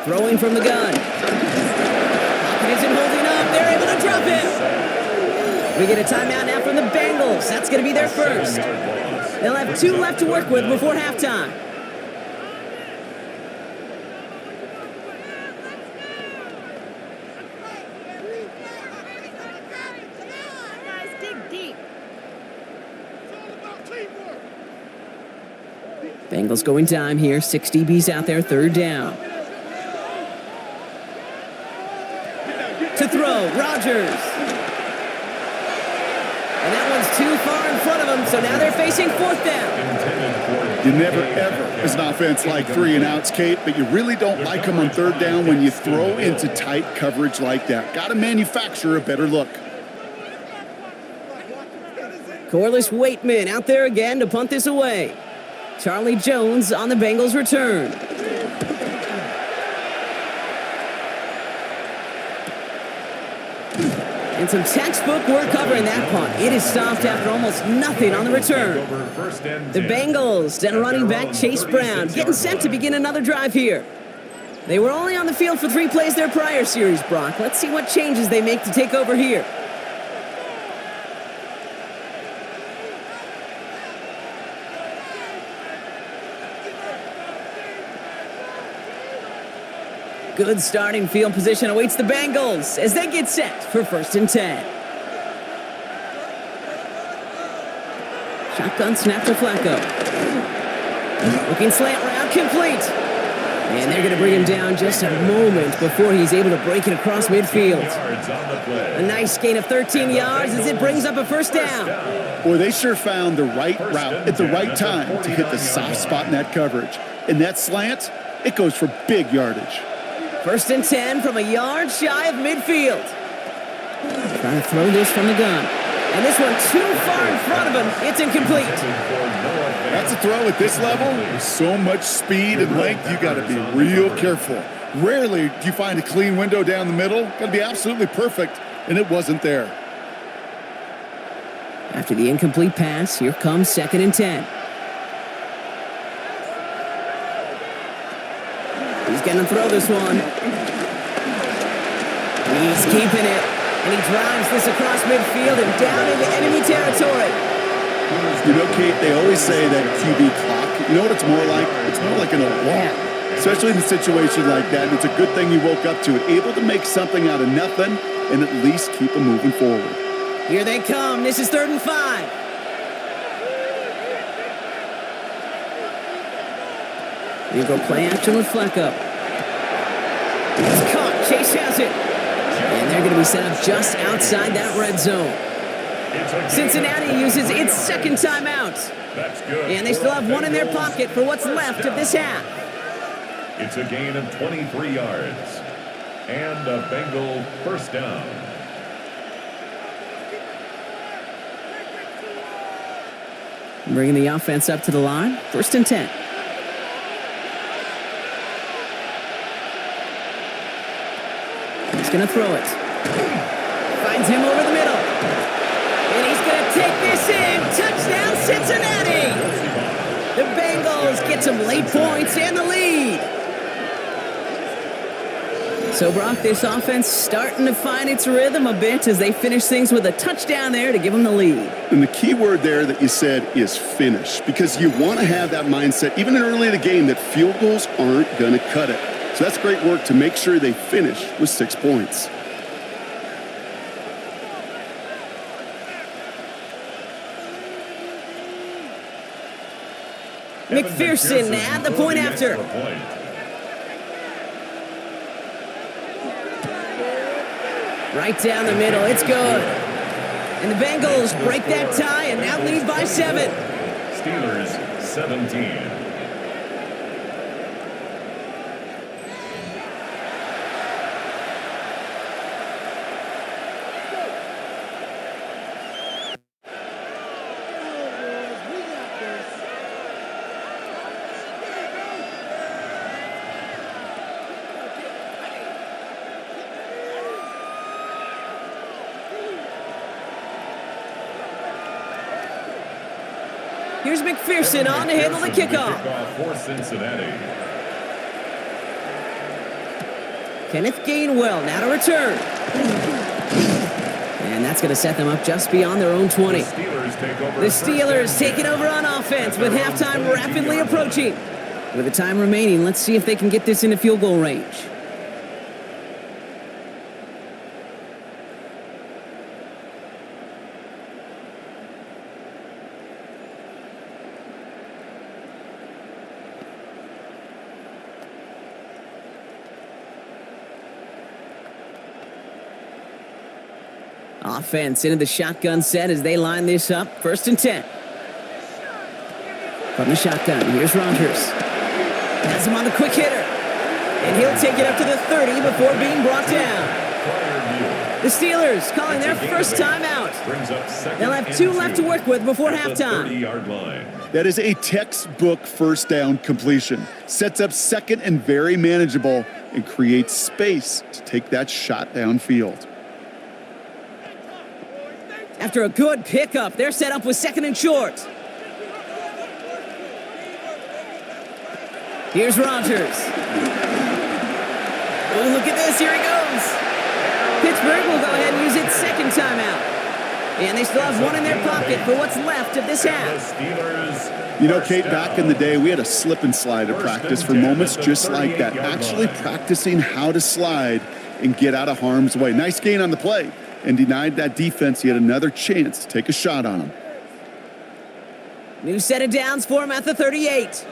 Throwing from the gun. Pocket isn't holding up. They're able to drop it. We get a timeout now from the Bengals. That's going to be their first. They'll have 2 left to work with before halftime. Bengals going time here. 6 DBs out there. 3rd down. To throw, Rodgers. And that one's too far in front of them, so now they're facing 4th down. You never, ever, as an offense, like 3 and outs, Kate, but you really don't like them on 3rd down when you throw into tight coverage like that. Got to manufacture a better look. Corliss Waitman out there again to punt this away. Charlie Jones on the Bengals return. And some textbook work covering that punt. It is stopped after almost nothing on the return. The Bengals and running back Chase Brown getting set to begin another drive here. They were only on the field for 3 plays their prior series, Brock. Let's see what changes they make to take over here. Good starting field position awaits the Bengals as they get set for 1st and 10. Shotgun snap to Flacco. Looking slant route complete. And they're going to bring him down just a moment before he's able to break it across midfield. A nice gain of 13 yards as it brings up a 1st down. Boy, they sure found the right route at the right time to hit the soft spot in that coverage. And that slant, it goes for big yardage. 1st and 10 from a yard shy of midfield. Trying to throw this from the gun. And this one too far in front of him. It's incomplete. That's a throw at this level. With so much speed and length, you got to be real careful. Rarely do you find a clean window down the middle. Got to be absolutely perfect, and it wasn't there. After the incomplete pass, here comes 2nd and 10. He's going to throw this one. He's keeping it. And he drives this across midfield and down into enemy territory. You know, Kate, they always say that QB clock. You know what it's more like? It's more like an alarm. Especially in a situation like that. And it's a good thing you woke up to it. Able to make something out of nothing and at least keep them moving forward. Here they come. This is 3rd and 5. You go play action with Flacco. It's caught. Chase has it. And they're going to be set up just outside that red zone. Cincinnati uses its second timeout. That's good. And they still have one in their pocket for what's left of this half. It's a gain of 23 yards. And a Bengal first down. Bringing the offense up to the line. 1st and 10. He's going to throw it. Finds him over the middle. And he's going to take this in. Touchdown, Cincinnati. The Bengals get some late points and the lead. So, Brock, this offense starting to find its rhythm a bit as they finish things with a touchdown there to give them the lead. And the key word there that you said is finish, because you want to have that mindset, even early in the game, that field goals aren't going to cut it. So that's great work to make sure they finish with 6 points. McPherson at the point after. Right down the middle. It's good. And the Bengals break that tie and now lead by 7. Steelers 17. Here's McPherson on to handle the kickoff. For Cincinnati. Kenneth Gainwell now to return. And that's going to set them up just beyond their own 20. The Steelers taking over on offense with halftime rapidly approaching. With the time remaining, let's see if they can get this into field goal range. Offense into the shotgun set as they line this up. 1st and 10. From the shotgun, here's Rodgers. Has him on the quick hitter. And he'll take it up to the 30 before being brought down. The Steelers calling their first timeout. They'll have 2 left to work with before halftime. That is a textbook first down completion. Sets up 2nd and very manageable and creates space to take that shot downfield. After a good pickup, they're set up with 2nd and short. Here's Rodgers. Oh, look at this. Here he goes. Pittsburgh will go ahead and use its 2nd timeout. And they still have 1 in their pocket for what's left of this half. You know, Kate, back in the day, we had a slip and slide at practice for moments just like that. Actually practicing how to slide and get out of harm's way. Nice gain on the play. And denied that defense yet another chance to take a shot on him. New set of downs for him at the 38.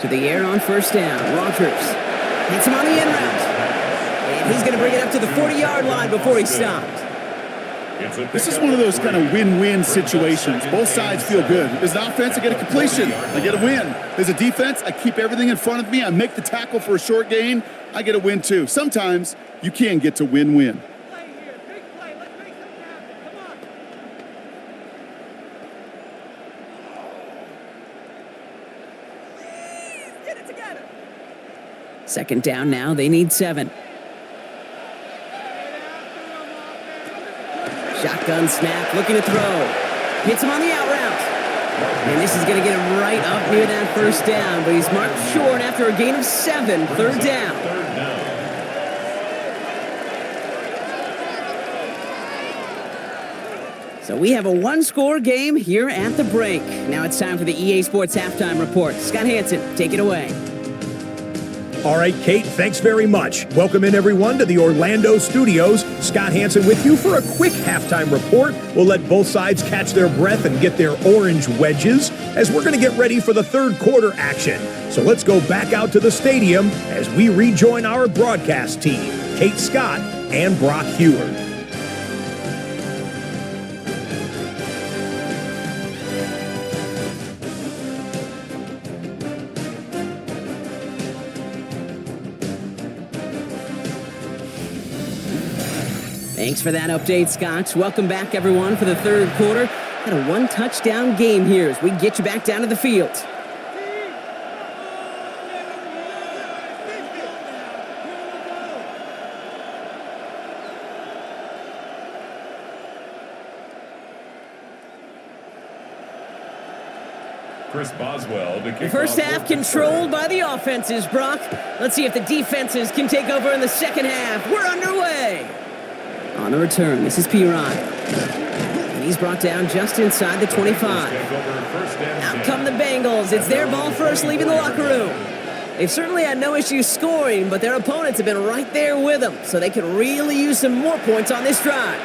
To the air on 1st down. Rodgers hits him on the end route. And he's going to bring it up to the 40-yard line before he's stopped. This is one of those kind of win-win situations. Both sides feel good. As an offense, I get a completion. I get a win. As a defense, I keep everything in front of me. I make the tackle for a short gain. I get a win, too. Sometimes you can get to win-win. Second down now. They need 7. Shotgun snap, looking to throw. Hits him on the out route. And this is going to get him right up near that first down, but he's marked short after a gain of 7, third down. So we have a one-score game here at the break. Now it's time for the EA Sports Halftime Report. Scott Hansen, take it away. All right, Kate, thanks very much. Welcome in, everyone, to the Orlando studios. Scott Hansen with you for a quick halftime report. We'll let both sides catch their breath and get their orange wedges as we're going to get ready for the third quarter action. So let's go back out to the stadium as we rejoin our broadcast team, Kate Scott and Brock Heward. Thanks for that update, Scott. Welcome back, everyone, for the third quarter. Got a one-touchdown game here as we get you back down to the field. Chris Boswell. The first half controlled by the offenses, Brock. Let's see if the defenses can take over in the second half. We're underway. On the return, this is P. Ryan. And he's brought down just inside the 25. Out come the Bengals. It's their ball first, leaving the locker room. They've certainly had no issues scoring, but their opponents have been right there with them, so they could really use some more points on this drive.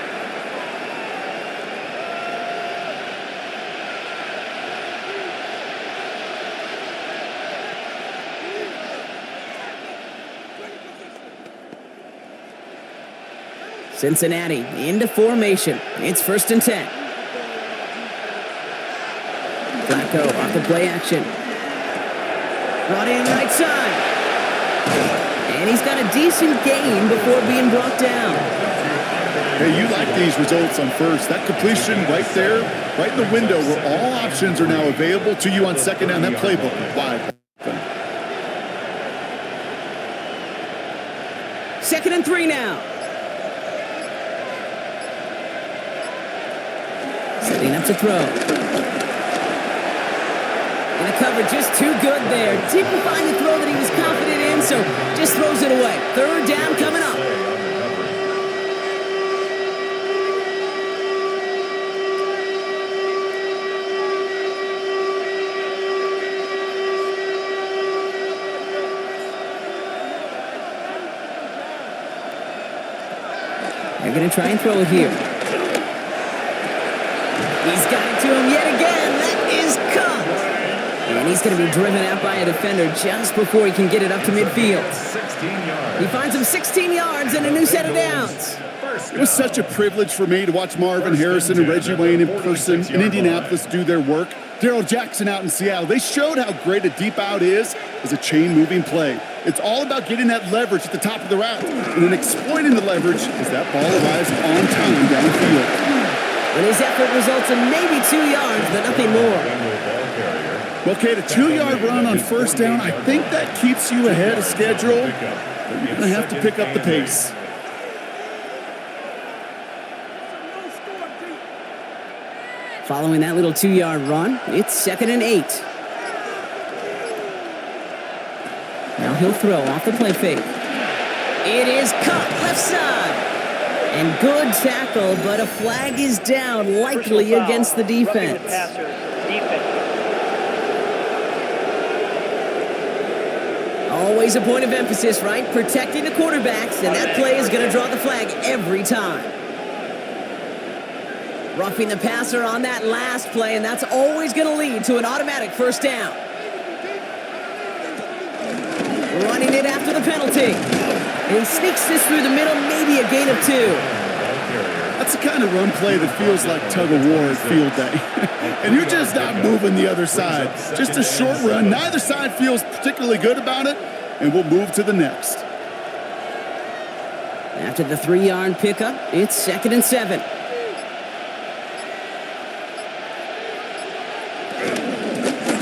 Cincinnati into formation. It's 1st and 10. Flacco off the play action. Brought in right side. And he's got a decent gain before being brought down. Hey, you like these results on first. That completion right there, right in the window where all options are now available to you on second down. That playbook wide open. 2nd and 3 now. Setting up to throw. And the cover just too good there. Didn't find the throw that he was confident in, so just throws it away. Third down coming up. They're going to try and throw it here. He's got it to him yet again. That is caught. And he's going to be driven out by a defender just before he can get it up to midfield. He finds him 16 yards and a new set of downs. It was such a privilege for me to watch Marvin Harrison and Reggie Wayne in person in Indianapolis do their work. Darrell Jackson out in Seattle. They showed how great a deep out is as a chain-moving play. It's all about getting that leverage at the top of the route and then exploiting the leverage as that ball arrives on time downfield. And his effort results in maybe 2 yards, but nothing more. Well, Kate, a 2-yard run on first down, I think that keeps you ahead of schedule, but you're going to have to pick up the pace. Following that little 2-yard run, it's 2nd and 8. Now he'll throw off the play fake. It is caught left side. And good tackle, but a flag is down, likely against the defense. Always a point of emphasis, right? Protecting the quarterbacks, and that play is going to draw the flag every time. Roughing the passer on that last play, and that's always going to lead to an automatic first down. Running it after the penalty. And he sneaks this through the middle, maybe a gain of 2. That's the kind of run play that feels like tug-of-war at field day. And you're just not moving the other side. Just a short run. Neither side feels particularly good about it, and we'll move to the next. After the 3-yard pickup, it's 2nd and 7.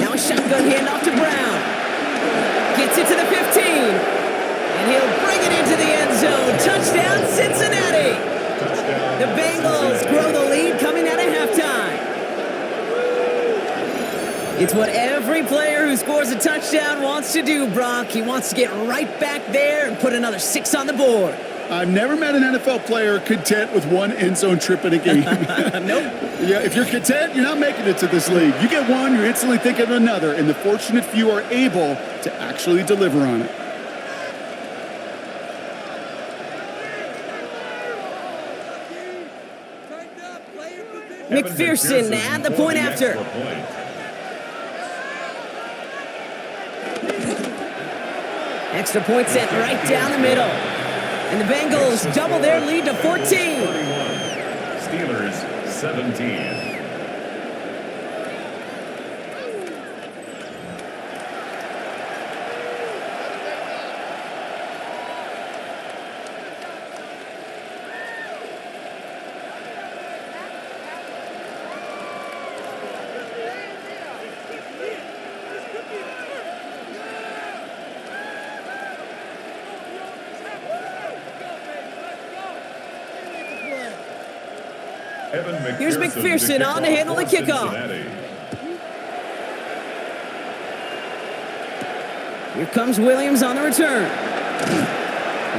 Now a shotgun handoff to Brown. Gets it to the 15. And he'll bring it into the end zone. Touchdown, Cincinnati. The Bengals grow the lead coming out of halftime. It's what every player who scores a touchdown wants to do, Brock. He wants to get right back there and put another 6 on the board. I've never met an NFL player content with one end zone trip in a game. Nope. Yeah, if you're content, you're not making it to this league. You get one, you're instantly thinking of another, and the fortunate few are able to actually deliver on it. McPherson at the point after. Extra point sent right down the middle. And the Bengals double their lead to 14. 31. Steelers 17. Here's McPherson on to handle the kickoff. Here comes Williams on the return.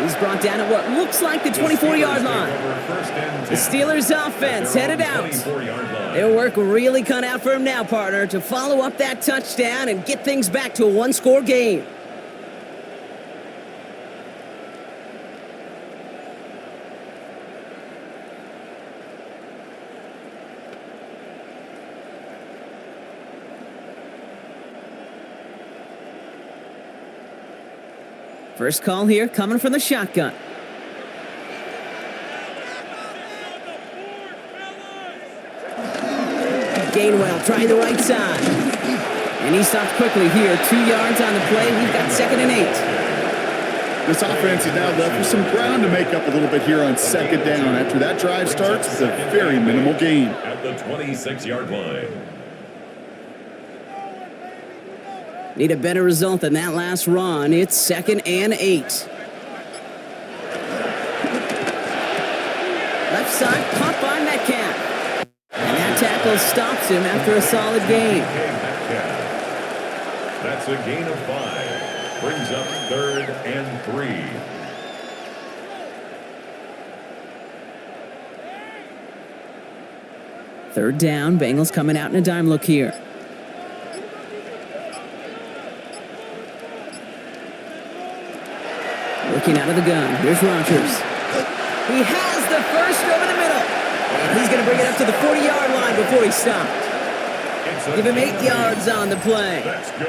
He's brought down at what looks like the 24-yard line. The Steelers offense headed out. Their work really cut out for him now, partner, to follow up that touchdown and get things back to a one-score game. First call here coming from the shotgun. Gainwell trying the right side. And he stopped quickly here. 2 yards on the play. We've got 2nd and 8. This offense is now left with some ground to make up a little bit here on 2nd down after that drive starts with a very minimal gain. At the 26-yard line. Need a better result than that last run. It's 2nd and 8. Left side caught by Metcalf. And that tackle stops him after a solid gain. That's a gain of 5. Brings up 3rd and 3. Third down. Bengals coming out in a dime look here. Looking out of the gun. Here's Rodgers. He has the first over the middle. And he's going to bring it up to the 40-yard line before he stopped. Give him 8 yards on the play.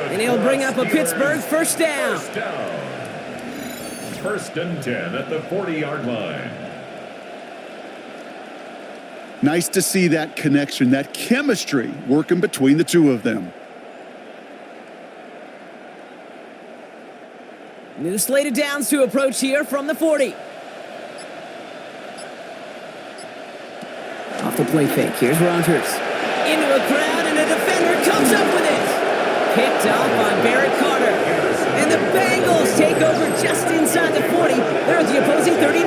And he'll bring up a Pittsburgh first down. First and 10 at the 40-yard line. Nice to see that connection, that chemistry working between the two of them. New slate of downs to approach here from the 40. Off the play fake. Here's Rodgers. Into a crowd, and a defender comes up with it. Picked off by Barrett Carter. And the Bengals take over just inside the 40. They're at the opposing 39.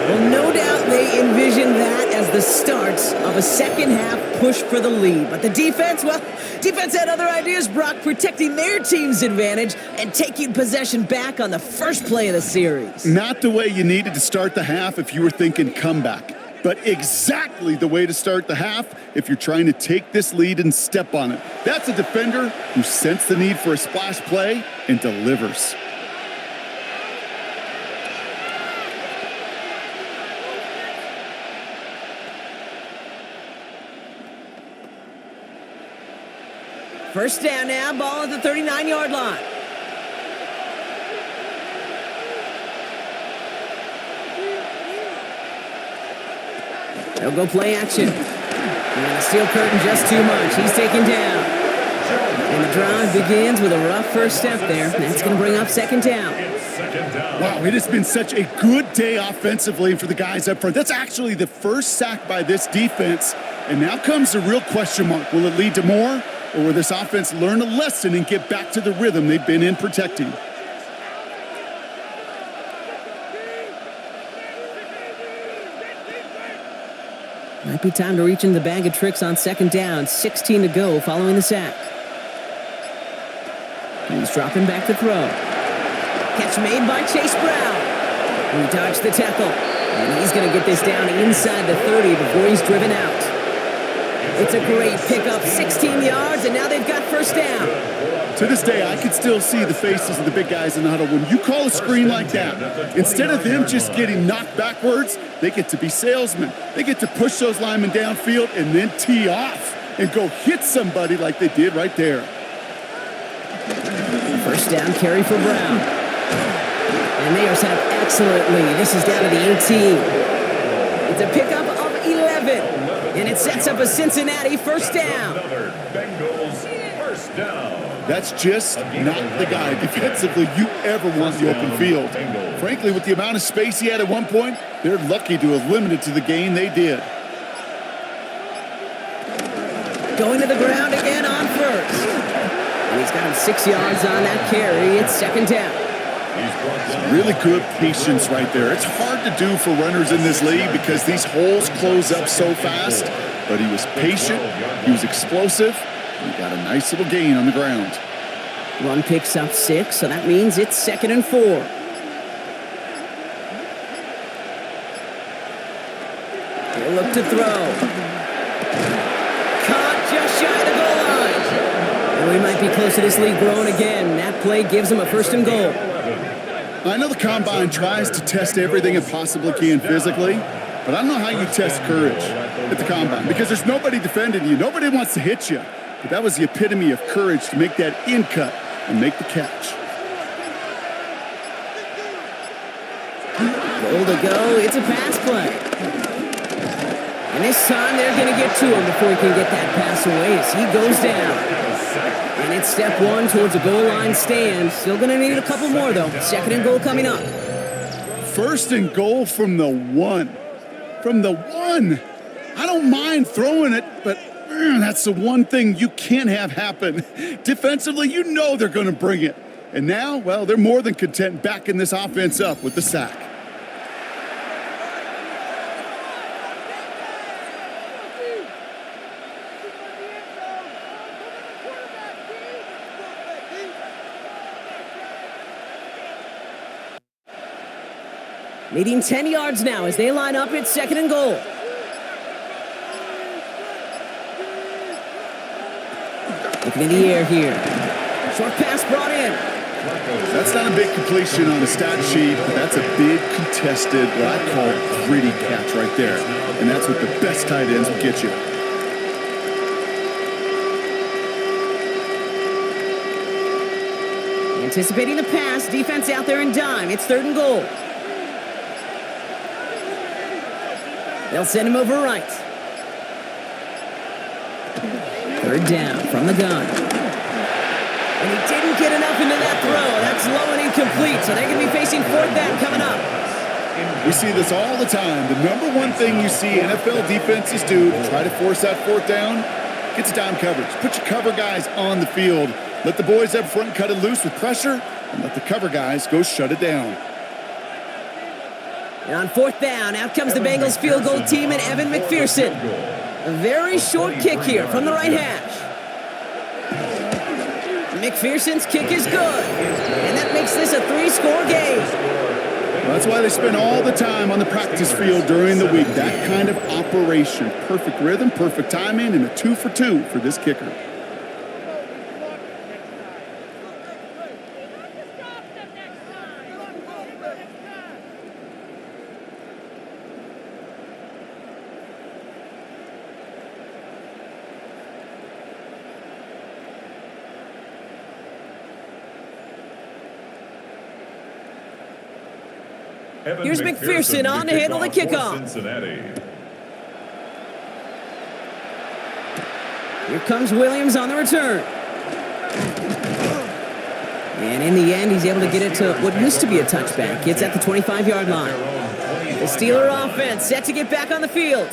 Well, no doubt they envisioned that as the start of a second-half push for the lead. But the defense, well, defense had other ideas, Brock, protecting their team's advantage and taking possession back on the first play of the series. Not the way you needed to start the half if you were thinking comeback, but exactly the way to start the half if you're trying to take this lead and step on it. That's a defender who sensed the need for a splash play and delivers. First down now, ball at the 39-yard line. They'll go play action. And the steel curtain just too much. He's taken down. And the drive begins with a rough first step there. That's going to bring up 2nd down. Wow, it has been such a good day offensively for the guys up front. That's actually the first sack by this defense. And now comes the real question mark. Will it lead to more? Or will this offense learn a lesson and get back to the rhythm they've been in protecting? Might be time to reach in the bag of tricks on second down. 16 to go following the sack. He's dropping back to throw. Catch made by Chase Brown. He dodged the tackle. And he's going to get this down inside the 30 before he's driven out. It's a great pickup, 16 yards, and now they've got first down. To this day, I can still see the faces of the big guys in the huddle. When you call a screen like that, instead of them just getting knocked backwards, they get to be salesmen. They get to push those linemen downfield and then tee off and go hit somebody like they did right there. First down carry for Brown. And they are set up excellently. This is down to the 18. It's a pickup of 11. And it sets up a Cincinnati first down. Another Bengals first down. That's just not the guy defensively you ever want in the open field. Frankly, with the amount of space he had at one point, they're lucky to have limited to the gain they did. Going to the ground again on first. And he's got him 6 yards on that carry. It's second down. Really good patience right there. It's hard to do for runners in this league because these holes close up so fast. But he was patient, he was explosive, and he got a nice little gain on the ground. Run picks up 6, so that means it's 2nd and 4. He'll look to throw. Caught just shy of the goal line. And we might be close to this league growing again. That play gives him a first and goal. I know the Combine tries to test everything it possibly can physically, but I don't know how you test courage at the Combine because there's nobody defending you. Nobody wants to hit you. But that was the epitome of courage to make that in cut and make the catch. Goal to go. It's a pass play. And this time they're going to get to him before he can get that pass away as he goes down. And it's step 1 towards a goal line stand. Still going to need a couple more, though. 2nd and goal coming up. First and goal from the 1. From the 1. I don't mind throwing it, but that's the one thing you can't have happen. Defensively, you know they're going to bring it. And now, well, they're more than content backing this offense up with the sack. Needing 10 yards now as they line up. It's 2nd and goal. Looking in the air here. Short pass brought in. That's not a big completion on the stat sheet, but that's a big contested, what I call gritty catch right there. And that's what the best tight ends will get you. Anticipating the pass. Defense out there in dime. It's 3rd and goal. They'll send him over right. 3rd down from the gun. And he didn't get enough into that throw. That's low and incomplete, so they're going to be facing 4th down coming up. We see this all the time. The number one thing you see NFL defenses do to try to force that 4th down, get to dime coverage. Put your cover guys on the field. Let the boys up front cut it loose with pressure, and let the cover guys go shut it down. And on 4th down, out comes the Bengals field goal team and Evan McPherson. A very short kick here from the right hash. McPherson's kick is good. And that makes this a 3-score game. Well, that's why they spend all the time on the practice field during the week. That kind of operation. Perfect rhythm, perfect timing, and a 2 for 2 for this kicker. Here's McPherson on to handle the kickoff. Cincinnati. Here comes Williams on the return. And in the end, he's able to get it to what used to be a touchback. It's at the 25-yard line. The Steeler offense set to get back on the field.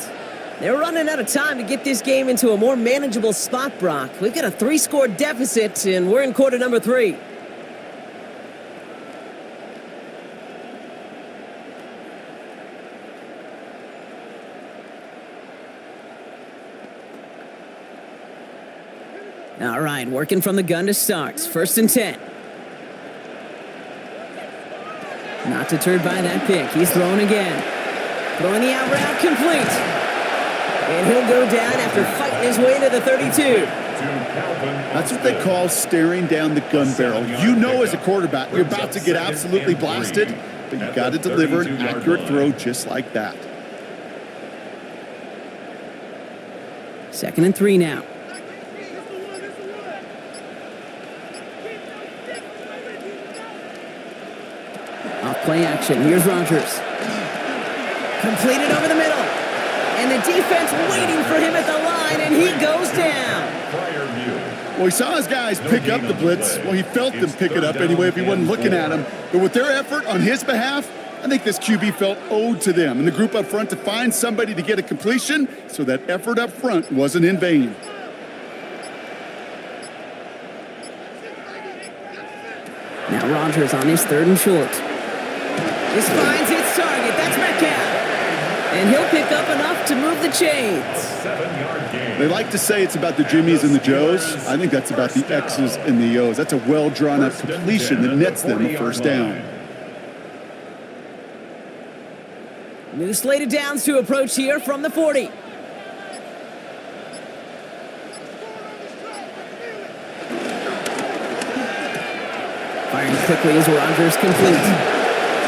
They're running out of time to get this game into a more manageable spot, Brock. We've got a 3-score deficit, and we're in quarter number 3. All right, working from the gun to start. 1st and 10. Not deterred by that pick. He's throwing again. Throwing the out route complete. And he'll go down after fighting his way to the 32. That's what they call staring down the gun barrel. You know as a quarterback, you're about to get absolutely blasted, but you got to deliver an accurate throw just like that. 2nd and 3 now. Off play action. Here's Rodgers. Completed over the middle. And the defense waiting for him at the line, and he goes down. Well, he saw his guys pick up the blitz. Well, he felt them pick it up anyway if he wasn't looking at him. But with their effort on his behalf, I think this QB felt owed to them and the group up front to find somebody to get a completion so that effort up front wasn't in vain. Now Rodgers on his 3rd and short. This finds its target. That's Metcalf. And he'll pick up enough to move the chains. They like to say it's about the Jimmies and the Joes. I think that's about the X's and the O's. That's a well-drawn-up completion that nets them a 1st down. New slate of downs to approach here from the 40. Firing quickly as Rodgers complete.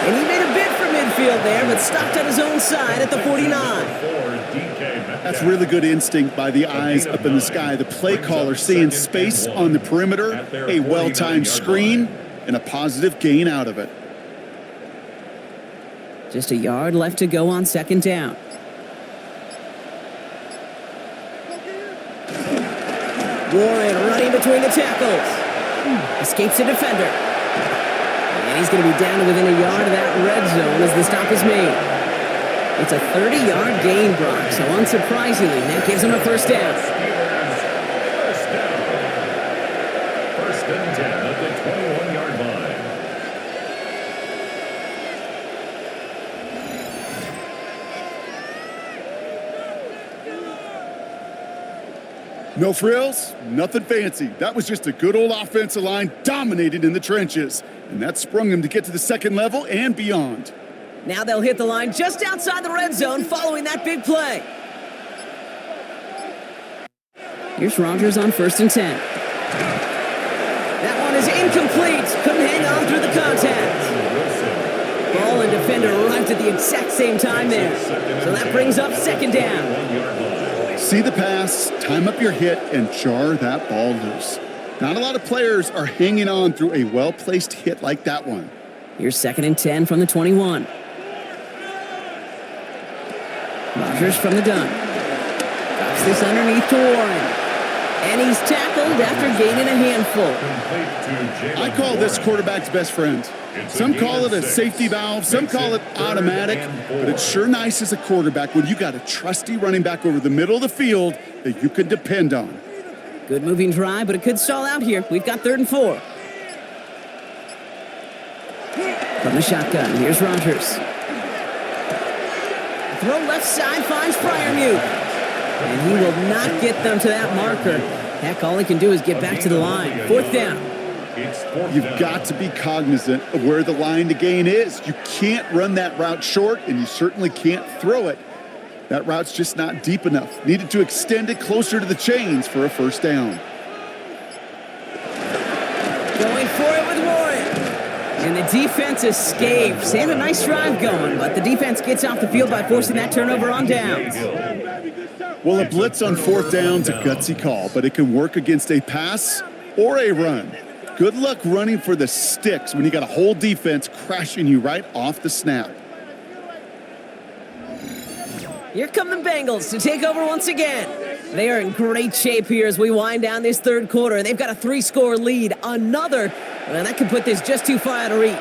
And he made a bid for midfield there, but stopped on his own side at the 49. That's really good instinct by the eyes up in the sky. The play caller seeing space on the perimeter, a well-timed screen, and a positive gain out of it. Just a yard left to go on 2nd down. Warren running between the tackles. Escapes a defender. And he's going to be down to within a yard of that red zone as the stop is made. It's a 30-yard gain, Brock, so unsurprisingly, that gives him a 1st down. 1st and 10 at the 21-yard line. No frills, nothing fancy. That was just a good old offensive line dominated in the trenches. And that sprung him to get to the 2nd level and beyond. Now they'll hit the line just outside the red zone following that big play. Here's Rodgers on 1st and 10. That one is incomplete. Couldn't hang on through the contact. Ball and defender arrived at the exact same time there. So that brings up 2nd down. See the pass, time up your hit, and jar that ball loose. Not a lot of players are hanging on through a well-placed hit like that one. Here's 2nd and 10 from the 21. Rodgers from the gun. Drops this underneath to Warren. And he's tackled after gaining a handful. I call this quarterback's best friend. Some call it a safety valve, some call it automatic, but it's sure nice as a quarterback when you got a trusty running back over the middle of the field that you can depend on. Good moving drive, but it could stall out here. We've got 3rd and 4. From the shotgun, here's Rodgers. Throw left side finds Freiermuth. And he will not get them to that marker. Heck, all he can do is get back to the line. 4th down. You've got to be cognizant of where the line to gain is. You can't run that route short, and you certainly can't throw it. That route's just not deep enough. Needed to extend it closer to the chains for a 1st down. Going for it with Warren. And the defense escapes. They have a nice drive going, but the defense gets off the field by forcing that turnover on downs. Well, a blitz on 4th down's a gutsy call, but it can work against a pass or a run. Good luck running for the sticks when you got a whole defense crashing you right off the snap. Here come the Bengals to take over once again. They are in great shape here as we wind down this 3rd quarter, and they've got a 3-score lead. Another, and that could put this just too far out of reach.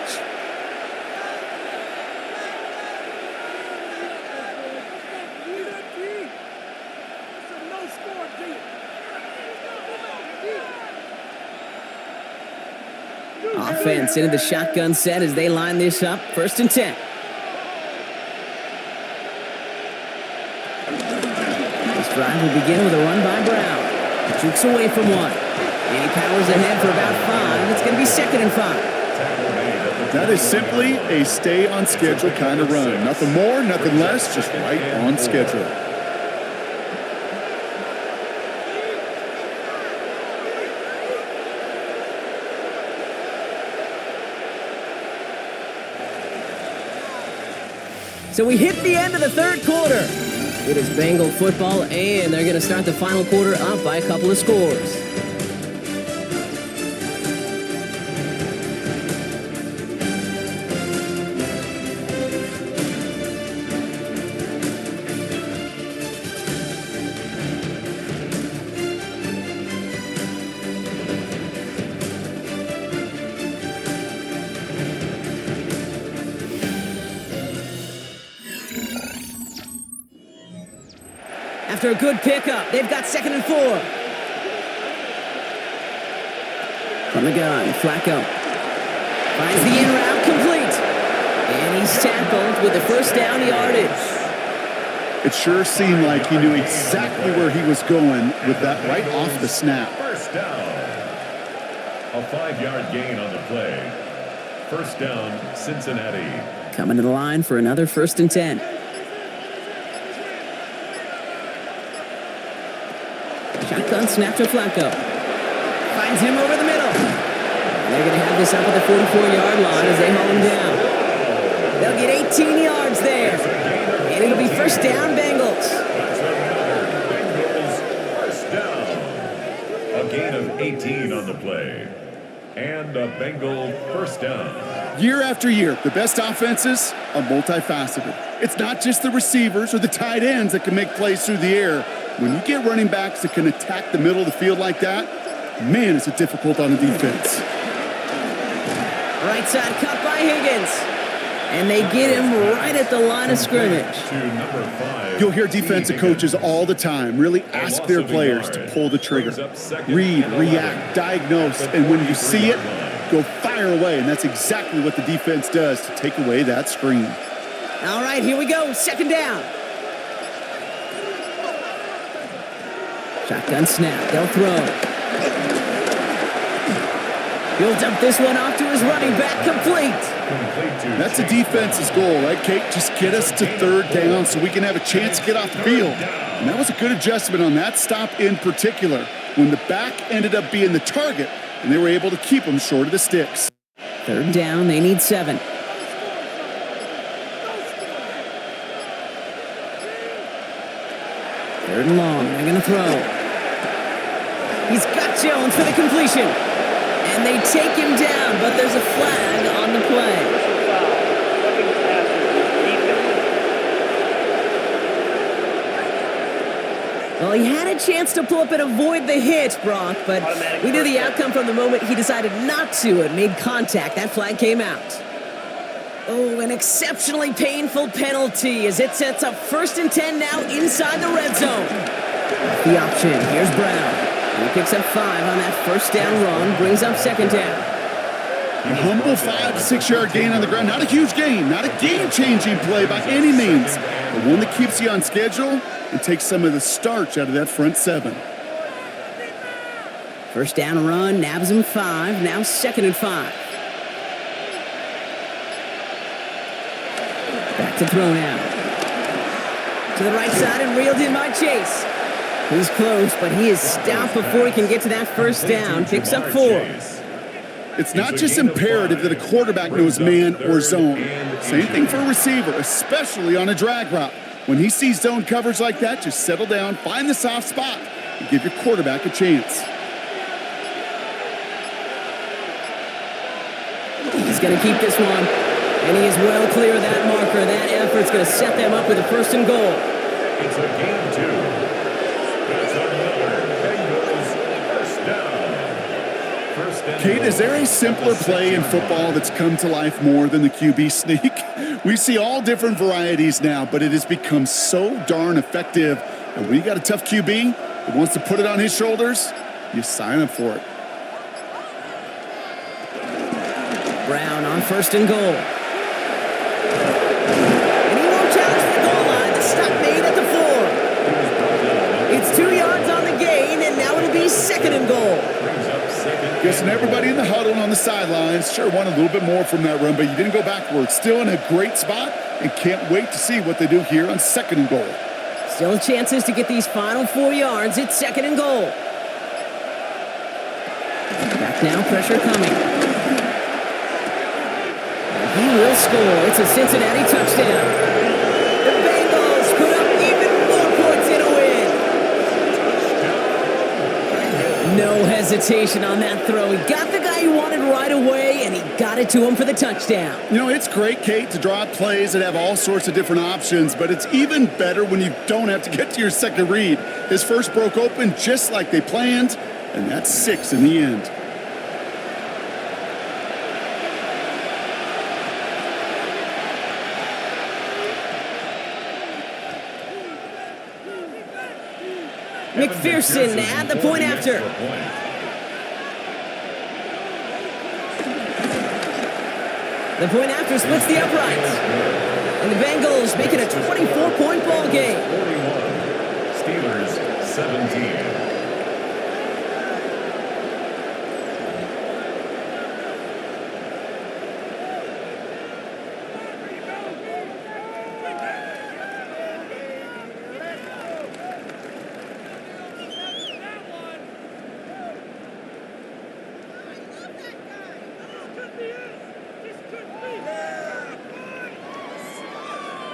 Offense into the shotgun set as they line this up. 1st and 10. This drive will begin with a run by Brown. He jukes away from one. And he powers ahead for about 5. It's going to be 2nd and 5. That is simply a stay-on-schedule kind of run. Nothing more, nothing less, just right on schedule. So we hit the end of the 3rd quarter. It is Bengal football, and they're going to start the final quarter up by a couple of scores. After a good pickup, they've got 2nd and 4. From the gun, Flacco finds the in route complete. And he's tackled with the first down yardage. It sure seemed like he knew exactly where he was going with that right off the snap. First down. A 5-yard gain on the play. First down, Cincinnati. Coming to the line for another 1st and 10. Shotgun snap to Flacco. Finds him over the middle. And they're going to have this up at the 44-yard line as they haul him down. They'll get 18 yards there. And it'll be first down, Bengals. That's another Bengals first down. A gain of 18 on the play. And a Bengal first down. Year after year, the best offenses are multifaceted. It's not just the receivers or the tight ends that can make plays through the air. When you get running backs that can attack the middle of the field like that, man, is it difficult on the defense. Right side cut by Higgins. And they get him right at the line of scrimmage. To number 5. You'll hear defensive coaches all the time really ask their players to pull the trigger. Read, react, diagnose, and when you see it, go fire away. And that's exactly what the defense does to take away that screen. All right, here we go. 2nd down. Shotgun snap. They'll throw. He'll dump this one off to his running back. Complete. That's a defense's goal, right, Kate? Just get us to 3rd down so we can have a chance to get off the field. And that was a good adjustment on that stop in particular when the back ended up being the target and they were able to keep him short of the sticks. 3rd down. They need 7. 3rd and long. They're going to throw. He's got Jones for the completion. And they take him down, but there's a flag on the play. Roughing the passer, defense. Well, he had a chance to pull up and avoid the hit, Brock, but we knew the outcome from the moment he decided not to and made contact. That flag came out. Oh, an exceptionally painful penalty as it sets up 1st and 10 now inside the red zone. The option, here's Brown. He picks up 5 on that first down run, brings up 2nd down. A humble 5 to 6 yard gain on the ground. Not a huge gain, not a game-changing play by any means, but one that keeps you on schedule and takes some of the starch out of that front 7. First down run, nabs him 5, now 2nd and 5. Back to throw now. To the right side and reeled in by Chase. He's close, but he is stopped before he can get to that first down. Picks up 4. It's not just imperative that a quarterback knows man or zone. Same thing for a receiver, especially on a drag route. When he sees zone coverage like that, just settle down, find the soft spot, and give your quarterback a chance. He's going to keep this one, and he is well clear of that marker. That effort's going to set them up with a 1st and goal. It's a gain 2. That's another Bengals first down. Kate, is there a simpler play in football that's come to life more than the QB sneak? We see all different varieties now, but it has become so darn effective. And when you got a tough QB that wants to put it on his shoulders, you sign up for it. Brown on 1st and goal. And he won't challenge the goal line. The stop made at the 4. It's 2 yards on the gain, and now it'll be second and goal. Brings up second. Guessing everybody in the huddle and on the sidelines sure wanted a little bit more from that run, but you didn't go backwards. Still in a great spot and can't wait to see what they do here on second and goal. Still chances to get these final 4 yards. It's second and goal. Back now, pressure coming. And he will score. It's a Cincinnati touchdown. The Bengals put up even more points in a win. No hesitation on that throw. He got the guy he wanted right away, and he got it to him for the touchdown. You know, it's great, Kate, to draw up plays that have all sorts of different options, but it's even better when you don't have to get to your second read. His first broke open just like they planned, and that's 6 in the end. McPherson at the point after. The point after splits the uprights. And the Bengals make it a 24-point ball game. 41. Steelers 17.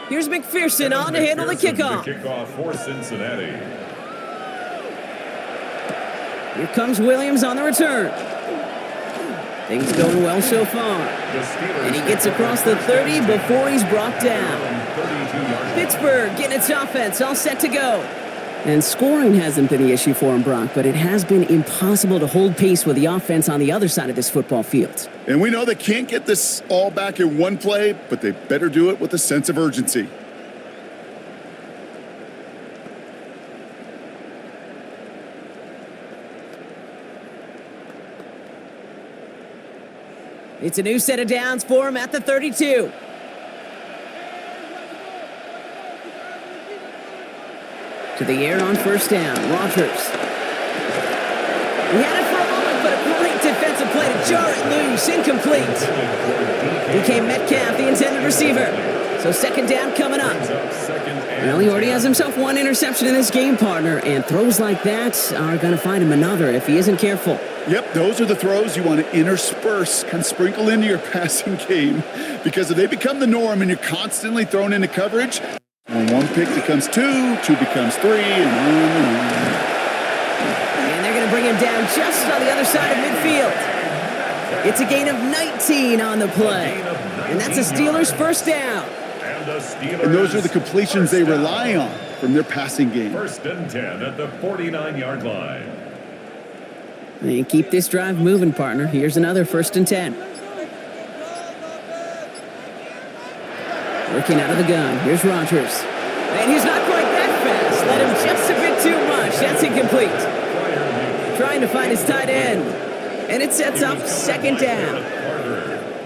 Here's McPherson on to handle the kickoff. The kickoff for Cincinnati. Here comes Williams on the return. Things going well so far. And he gets across the 30 before he's brought down. Pittsburgh getting its offense all set to go. And scoring hasn't been the issue for him, Brock, but it has been impossible to hold pace with the offense on the other side of this football field. And we know they can't get this all back in one play, but they better do it with a sense of urgency. It's a new set of downs for him at the 32. To the air on first down, Rodgers. He had it for a moment, but a great defensive play to jar it loose, incomplete. DK Metcalf, the intended receiver. So second down coming up. Well, he already has himself one interception in this game, partner, and throws like that are going to find him another if he isn't careful. Yep, those are the throws you want to intersperse, kind of sprinkle into your passing game, because if they become the norm and you're constantly thrown into coverage, when one pick becomes two becomes three, and on and on. And they're going to bring him down just on the other side of midfield. It's a gain of 19 on the play. And that's a Steelers first down. And those are the completions they rely on from their passing game. First and 10 at the 49-yard line. And keep this drive moving, partner. Here's another first and 10. Working out of the gun. Here's Rodgers. And he's not quite that fast. Let him just a bit too much. That's incomplete. Trying to find his tight end. And it sets up second down.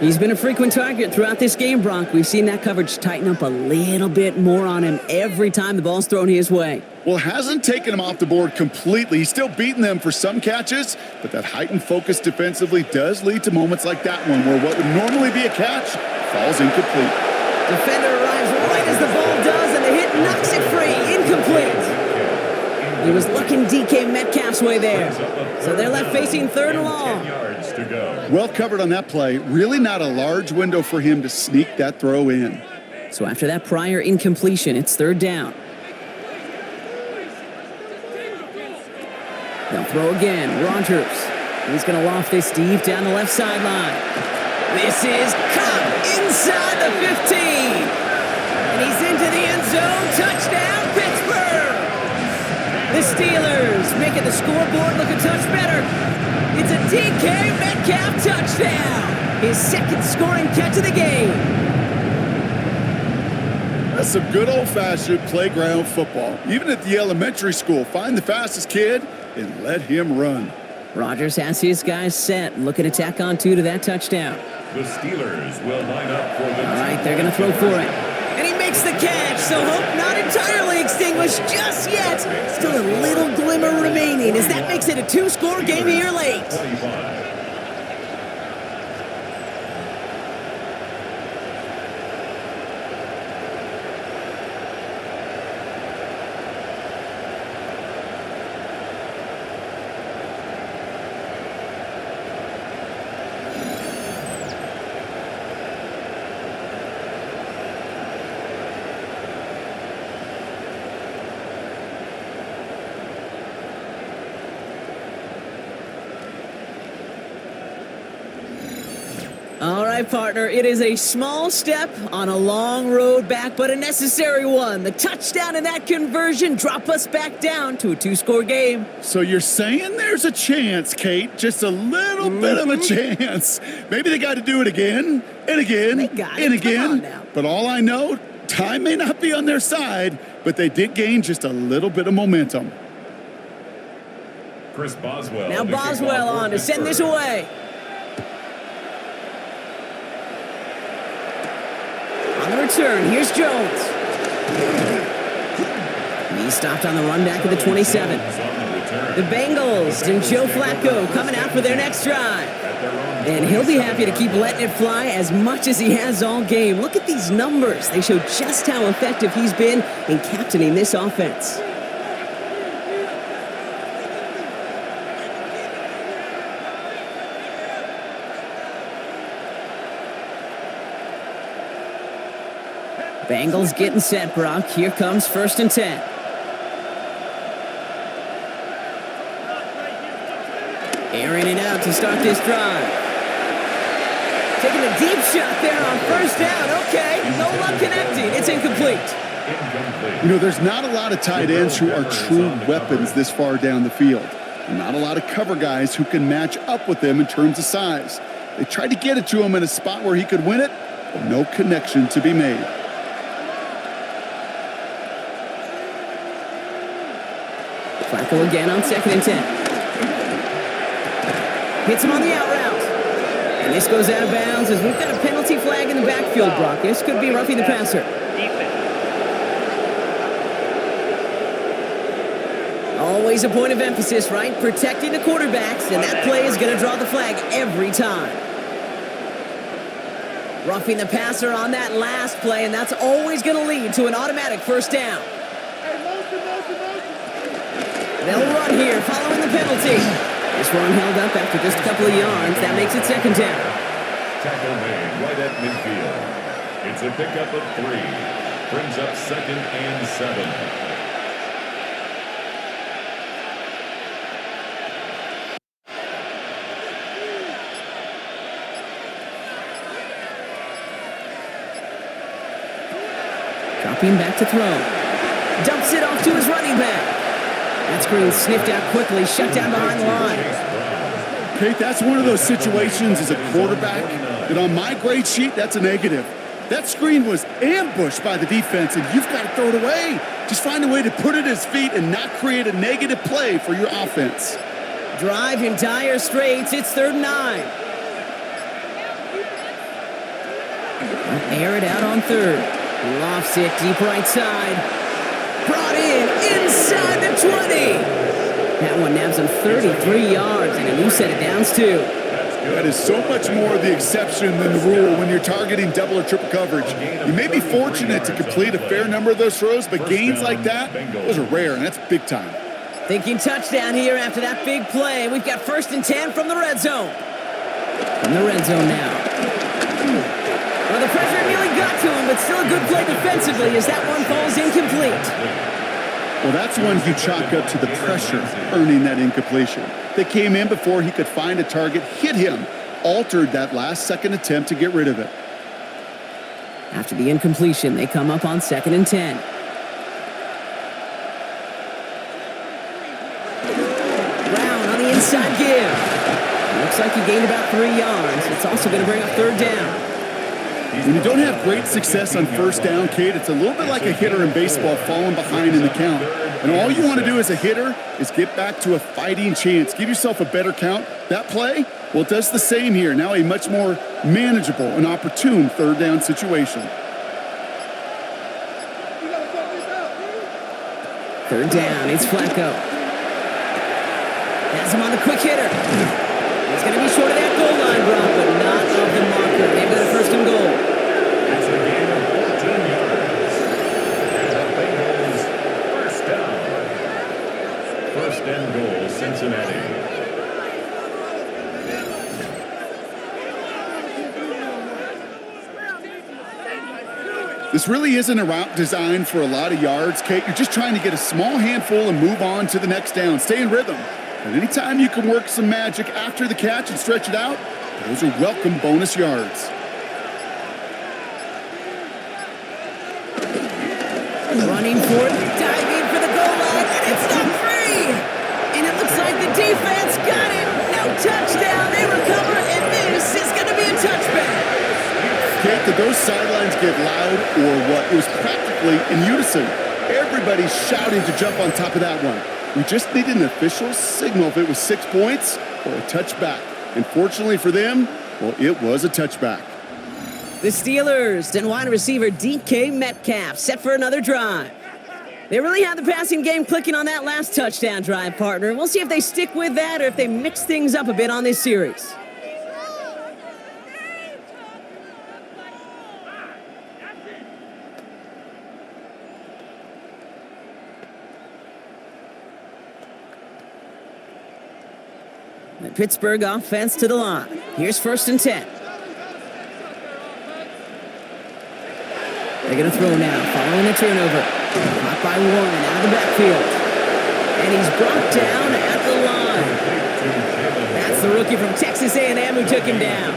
He's been a frequent target throughout this game, Brock. We've seen that coverage tighten up a little bit more on him every time the ball's thrown his way. Well, it hasn't taken him off the board completely. He's still beating them for some catches, but that heightened focus defensively does lead to moments like that one where what would normally be a catch falls incomplete. Defender arrives right as the ball does, and the hit knocks it free. Incomplete. He was looking DK Metcalf's way there. So they're left facing third and long. Well covered on that play. Really not a large window for him to sneak that throw in. So after that prior incompletion, it's third down. They'll throw again. Rodgers. He's going to loft this deep down the left sideline. This is caught inside the 15. And he's into the end zone. Touchdown, Pittsburgh. The Steelers making the scoreboard look a touch better. It's a DK Metcalf touchdown. His second scoring catch of the game. That's some good old-fashioned playground football. Even at the elementary school, find the fastest kid and let him run. Rodgers has his guys set. Looking to tack on two to that touchdown. The Steelers will line up for the... All right, they're going to throw for it. And he makes the catch, so hope not entirely extinguished just yet. Still a little glimmer remaining as that makes it a two-score game here late. 25. All right, partner, it is a small step on a long road back, but a necessary one. The touchdown and that conversion drop us back down to a two-score game. So you're saying there's a chance, Kate, just a little bit of a chance. Maybe they got to do it again and again They got and it. Come on again. now. But all I know, time may not be on their side, but they did gain just a little bit of momentum. Chris Boswell. Now to kick Boswell off for on to send this Pittsburgh. away. On the return, here's Jones. He stopped on the run back at the 27. The Bengals and Joe Flacco coming out for their next drive. And he'll be happy to keep letting it fly as much as he has all game. Look at these numbers. They show just how effective he's been in captaining this offense. Bengals getting set, Brock. Here comes 1st and 10. Airing it out to start this drive. Taking a deep shot there on 1st down. Okay, no luck connecting. It's incomplete. You know, there's not a lot of tight ends who are true weapons this far down the field. And not a lot of cover guys who can match up with them in terms of size. They tried to get it to him in a spot where he could win it, but no connection to be made. Flacco again on 2nd and 10. Hits him on the out route. And this goes out of bounds as we've got a penalty flag in the backfield, Brock. This could be roughing the passer. Defense. Always a point of emphasis, right? Protecting the quarterbacks, and that play is going to draw the flag every time. Roughing the passer on that last play, and that's always going to lead to an automatic 1st down. They'll run here following the penalty. This run held up after just a couple of yards. That makes it 2nd down. Tackle made right at midfield. It's a pickup of 3. Brings up 2nd and 7. Dropping back to throw. Dumps it off to his running back. That screen sniffed out quickly, shut down behind the line. Kate, that's one of those situations as a quarterback that on my grade sheet, that's a negative. That screen was ambushed by the defense, and you've got to throw it away. Just find a way to put it at his feet and not create a negative play for your offense. Drive in dire straits. It's 3rd and 9. Air it out on 3rd. Lofts it deep right side. Brought in inside the 20. That one nabs him 33 yards and a new set of downs, too. That is so much more the exception than the rule when you're targeting double or triple coverage. You may be fortunate to complete a fair number of those throws, but gains like that, those are rare, and that's big time. Thinking touchdown here after that big play. We've got 1st and 10 from the red zone. From the red zone now. Well, the pressure nearly got to him, but still a good play defensively as that one falls incomplete. Well, that's one you chalk up to the pressure earning that incompletion. They came in before he could find a target, hit him, altered that last second attempt to get rid of it. After the incompletion, they come up on 2nd and 10. Brown on the inside give. Looks like he gained about 3 yards. It's also going to bring up 3rd down. When you don't have great success on 1st down, Kate, it's a little bit like a hitter in baseball falling behind in the count. And all you want to do as a hitter is get back to a fighting chance. Give yourself a better count. That play, well, it does the same here. Now a much more manageable and opportune 3rd down situation. 3rd down, it's Flacco. Has him on the quick hitter. He's going to be short of that goal line, Brock, but not of the marker. They've got a first and goal. It's a gain of 14 yards. And the Bengals first down. First and goal, Cincinnati. This really isn't a route designed for a lot of yards, Kate. You're just trying to get a small handful and move on to the next down. Stay in rhythm. And anytime you can work some magic after the catch and stretch it out, those are welcome bonus yards. Running for it, diving for the goal line, and it's not free! And it looks like the defense got it. No touchdown. They recover, and this is going to be a touchback. Kate, did those sidelines get loud or what? It was practically in unison. Everybody's shouting to jump on top of that one. We just needed an official signal if it was 6 points or a touchback. And fortunately for them, well, it was a touchback. The Steelers and wide receiver DK Metcalf set for another drive. They really had the passing game clicking on that last touchdown drive, partner. We'll see if they stick with that or if they mix things up a bit on this series. The Pittsburgh offense to the line. Here's 1st and 10. They're going to throw now, following the turnover. Caught by Warren out of the backfield. And he's brought down at the line. That's the rookie from Texas A&M who took him down.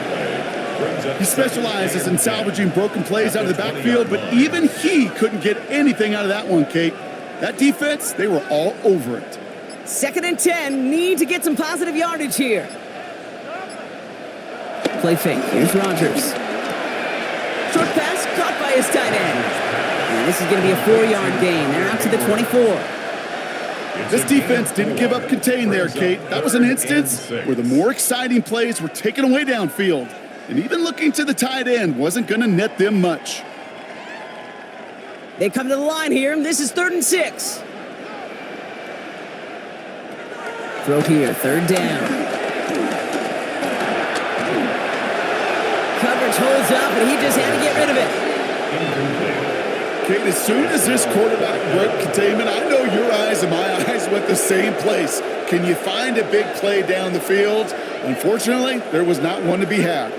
He specializes in salvaging broken plays out of the backfield, but even he couldn't get anything out of that one, Kate. That defense, they were all over it. 2nd and 10, need to get some positive yardage here. Play fake, here's Rodgers. Short pass, caught by his tight end. And this is going to be a 4-yard gain. They're out to the 24. This defense didn't give up contain there, Kate. That was an instance where the more exciting plays were taken away downfield. And even looking to the tight end wasn't going to net them much. They come to the line here, and this is 3rd and 6. Throw here, 3rd down. Coverage holds up, and he just had to get rid of it. Kate, as soon as this quarterback broke containment, I know your eyes and my eyes went the same place. Can you find a big play down the field? Unfortunately, there was not one to be had.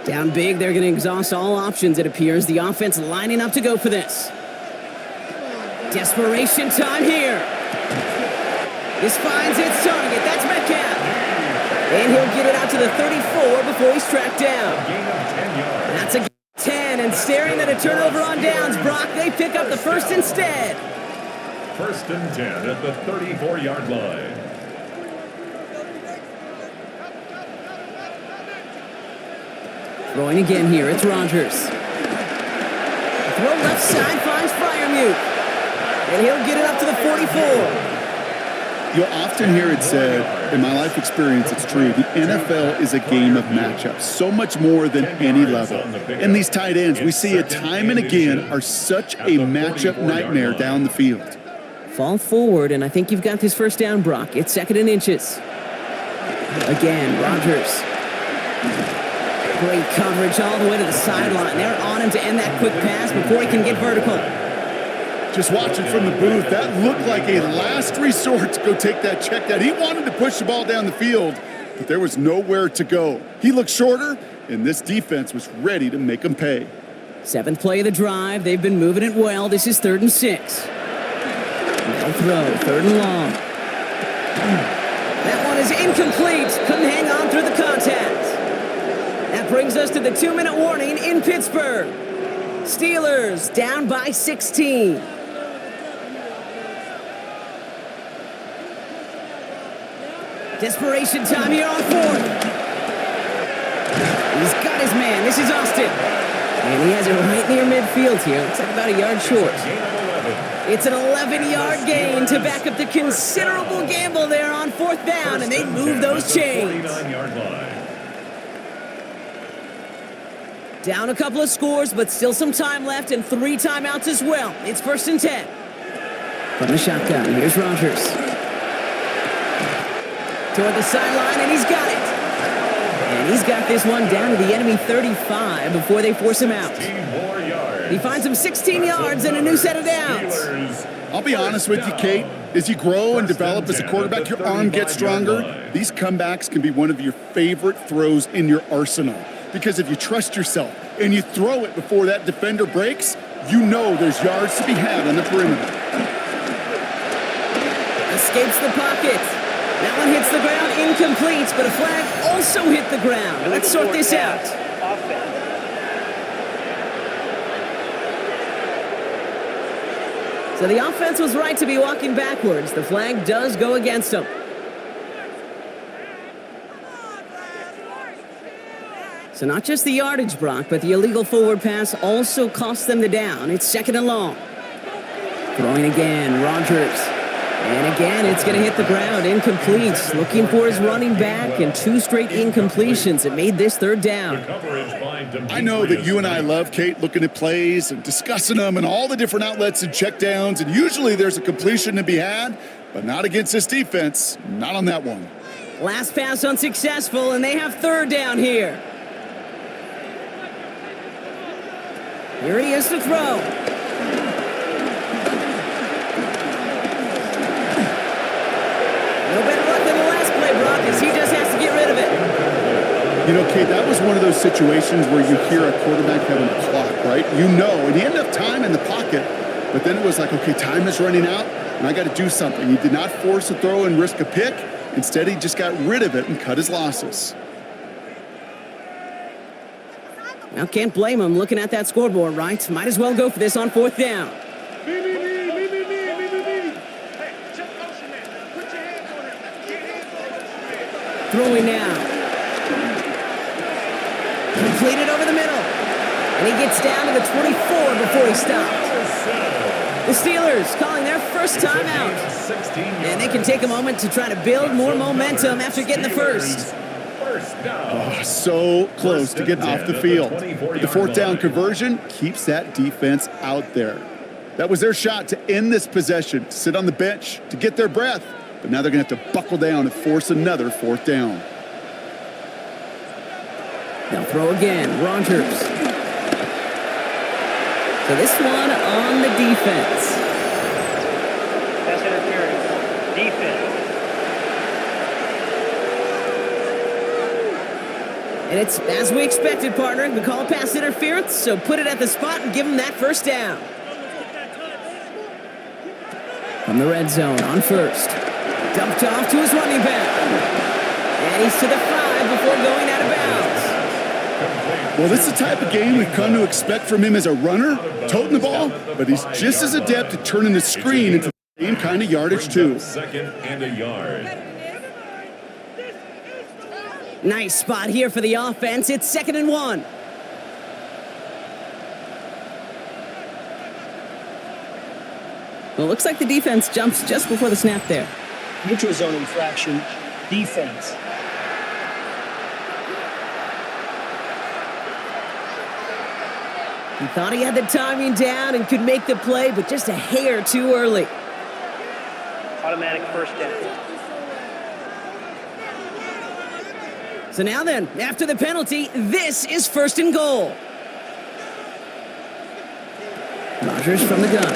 Down big, they're going to exhaust all options, it appears. The offense lining up to go for this. Desperation time here. This finds its target. That's Metcalf. And he'll get it out to the 34 before he's tracked down. That's a 10, and staring at a turnover on downs, Brock, they pick up the first instead. 1st and 10 at the 34-yard line. Throwing again here, it's Rodgers. Throw left side finds Freiermuth. And he'll get it up to the 44. You'll often hear it said, in my life experience, it's true, the NFL is a game of matchups, so much more than any level. And these tight ends, we see it time and again, are such a matchup nightmare down the field. Fall forward, and I think you've got this first down, Brock. It's 2nd and inches. Again, Rodgers. Great coverage all the way to the sideline. They're on him to end that quick pass before he can get vertical. Just watching from the booth, that looked like a last resort to go take that check down. He wanted to push the ball down the field, but there was nowhere to go. He looked shorter, and this defense was ready to make him pay. 7th play of the drive. They've been moving it well. This is 3rd and 6. They'll throw, 3rd and long. That one is incomplete. Couldn't hang on through the contact. That brings us to the 2-minute warning in Pittsburgh. Steelers down by 16. Desperation time here on 4th. He's got his man. This is Austin. And he has it right near midfield here. Looks like about a yard short. It's an 11-yard gain to back up the considerable gamble there on 4th down, and they move those chains. Down a couple of scores, but still some time left and 3 timeouts as well. It's 1st and 10. From the shotgun, here's Rodgers. Toward the sideline, and he's got it. And he's got this one down to the enemy 35 before they force him out. 16 more yards. He finds him 16 yards and a new set of downs. I'll be honest with you, Kate. As you grow and develop as a quarterback, your arm gets stronger. These comebacks can be one of your favorite throws in your arsenal. Because if you trust yourself and you throw it before that defender breaks, you know there's yards to be had on the perimeter. Escapes the pocket. That one hits the ground, incomplete, but a flag also hit the ground. Let's sort this out. Offense. So the offense was right to be walking backwards. The flag does go against them. So not just the yardage, Brock, but the illegal forward pass also cost them the down. It's 2nd and long. Throwing again, Rodgers. And again, it's going to hit the ground, incomplete. Looking for his running back, and 2 straight incompletions. It made this 3rd down. I know that you and I love, Kate, looking at plays and discussing them and all the different outlets and checkdowns, and usually there's a completion to be had, but not against this defense. Not on that one. Last pass unsuccessful, and they have 3rd down here. Here he is to throw. No better luck than the last play, Brock, as he just has to get rid of it. You know, Kate, that was one of those situations where you hear a quarterback having a clock, right? You know, and he had enough time in the pocket, but then it was like, okay, time is running out, and I got to do something. He did not force a throw and risk a pick. Instead, he just got rid of it and cut his losses. Now, can't blame him looking at that scoreboard, right? Might as well go for this on 4th down. Throwing now. Completed over the middle. And he gets down to the 24 before he stopped. The Steelers calling their first timeout. And they can take a moment to try to build more momentum after getting the first. Oh, so close to getting off the field. The 4th down conversion keeps that defense out there. That was their shot to end this possession, to sit on the bench, to get their breath. But now they're going to have to buckle down and force another 4th down. They'll throw again. Rodgers. So this one on the defense. Pass interference. Defense. And it's as we expected, partner. We call a pass interference, so put it at the spot and give him that 1st down. From the red zone on 1st. Dumped off to his running back. And he's to the 5 before going out of bounds. Well, this is the type of game we've come to expect from him as a runner, toting the ball, but he's just as adept at turning the screen into the same kind of yardage, too. 2nd and a yard. Nice spot here for the offense. It's 2nd and 1. Well, it looks like the defense jumps just before the snap there. Neutral zone infraction, defense. He thought he had the timing down and could make the play, but just a hair too early. Automatic 1st down. So now then, after the penalty, this is 1st and goal. Rodgers from the gun.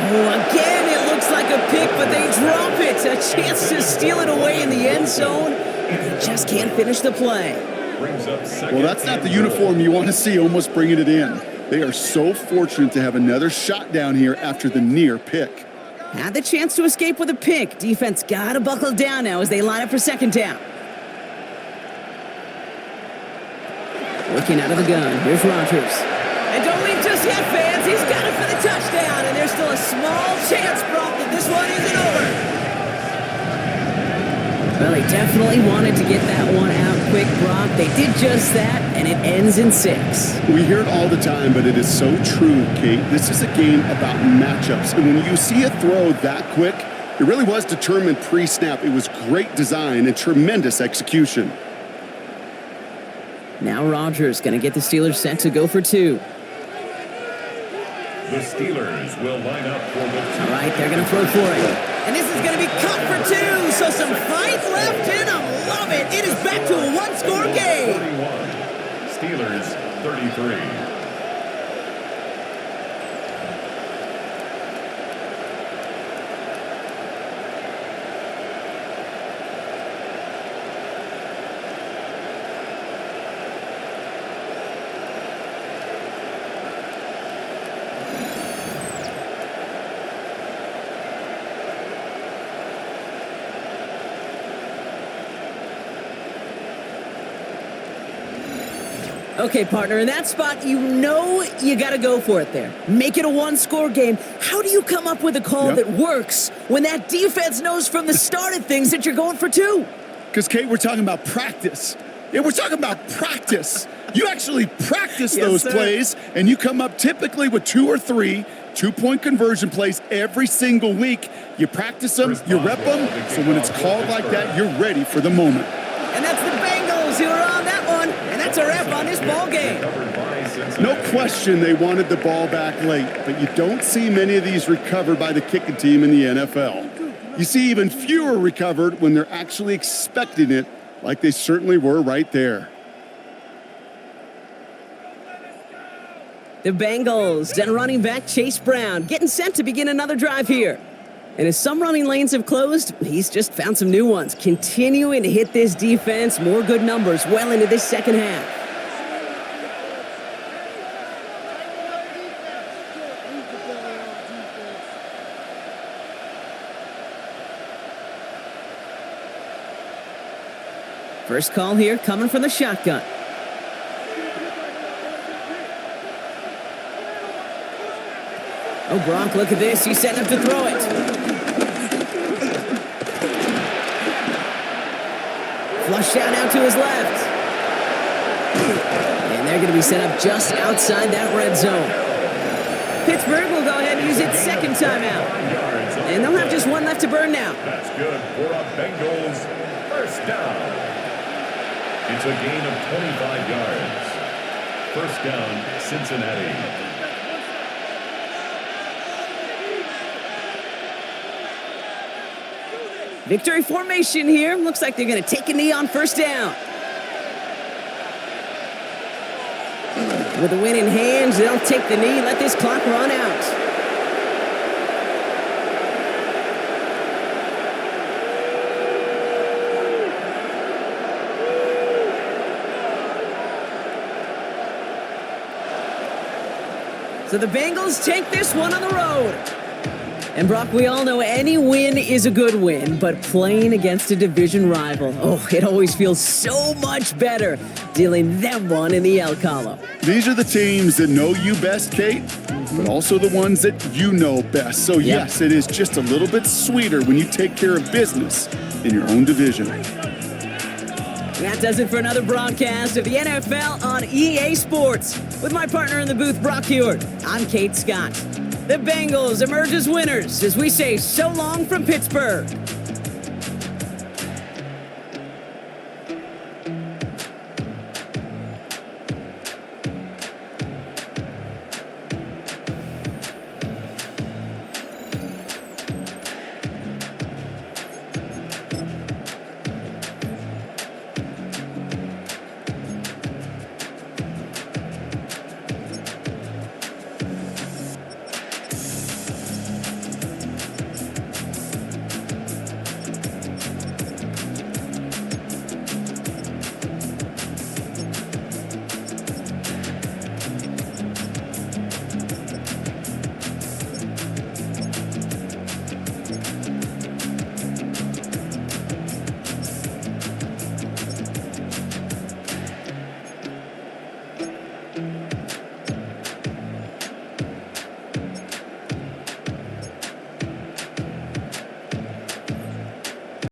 Oh, again, it looks like a pick, but they drop it. A chance to steal it away in the end zone, and they just can't finish the play. Well, that's not the uniform you want to see almost bringing it in. They are so fortunate to have another shot down here after the near pick. Had the chance to escape with a pick. Defense got to buckle down now as they line up for 2nd down. Looking out of the gun, here's Rodgers. And don't leave just yet, fans. He's got it for the touchdown, and there's still a small chance, Brock, that this one isn't over. Well, he definitely wanted to get that one out quick, Brock. They did just that, and it ends in 6. We hear it all the time, but it is so true, Kate. This is a game about matchups, and when you see a throw that quick, it really was determined pre-snap. It was great design and tremendous execution. Now Rodgers going to get the Steelers set to go for 2. The Steelers will line up for the All right, they're going to throw for it. And this is going to be cut for two, so some fight left in them. Love it. It is back to a one-score game. 41. Steelers 33. Okay, partner, in that spot, you know you got to go for it there. Make it a one-score game. How do you come up with a call that works when that defense knows from the start of things that you're going for two? Because, Kate, we're talking about practice. Yeah, we're talking about practice. You actually practice those plays, and you come up typically with 2 or 3 two-point conversion plays every single week. You practice them, you rep them, so when it's called like that, you're ready for the moment. And that's the Bengals who are on that one, and that's a wrap on this ball game. No question they wanted the ball back late, but you don't see many of these recovered by the kicking team in the NFL. You see even fewer recovered when they're actually expecting it, like they certainly were right there. The Bengals and running back Chase Brown getting set to begin another drive here. And as some running lanes have closed, he's just found some new ones, continuing to hit this defense, more good numbers well into this second half. First call here coming from the shotgun. Oh, Gronk, look at this. He's setting up to throw it. Flush out now to his left. And they're going to be set up just outside that red zone. Pittsburgh will go ahead and use its second timeout. And they'll have just one left to burn now. That's good for a Bengals first down. It's a gain of 25 yards. First down, Cincinnati. Victory formation here. Looks like they're going to take a knee on first down. With the win in hand, they'll take the knee, let this clock run out. So the Bengals take this one on the road. And Brock, we all know any win is a good win, but playing against a division rival, oh, it always feels so much better dealing them one in the L column. These are the teams that know you best, Kate, but also the ones that you know best. So yes, it is just a little bit sweeter when you take care of business in your own division. That does it for another broadcast of the NFL on EA Sports. With my partner in the booth, Brock Hewitt, I'm Kate Scott. The Bengals emerge as winners as we say so long from Pittsburgh.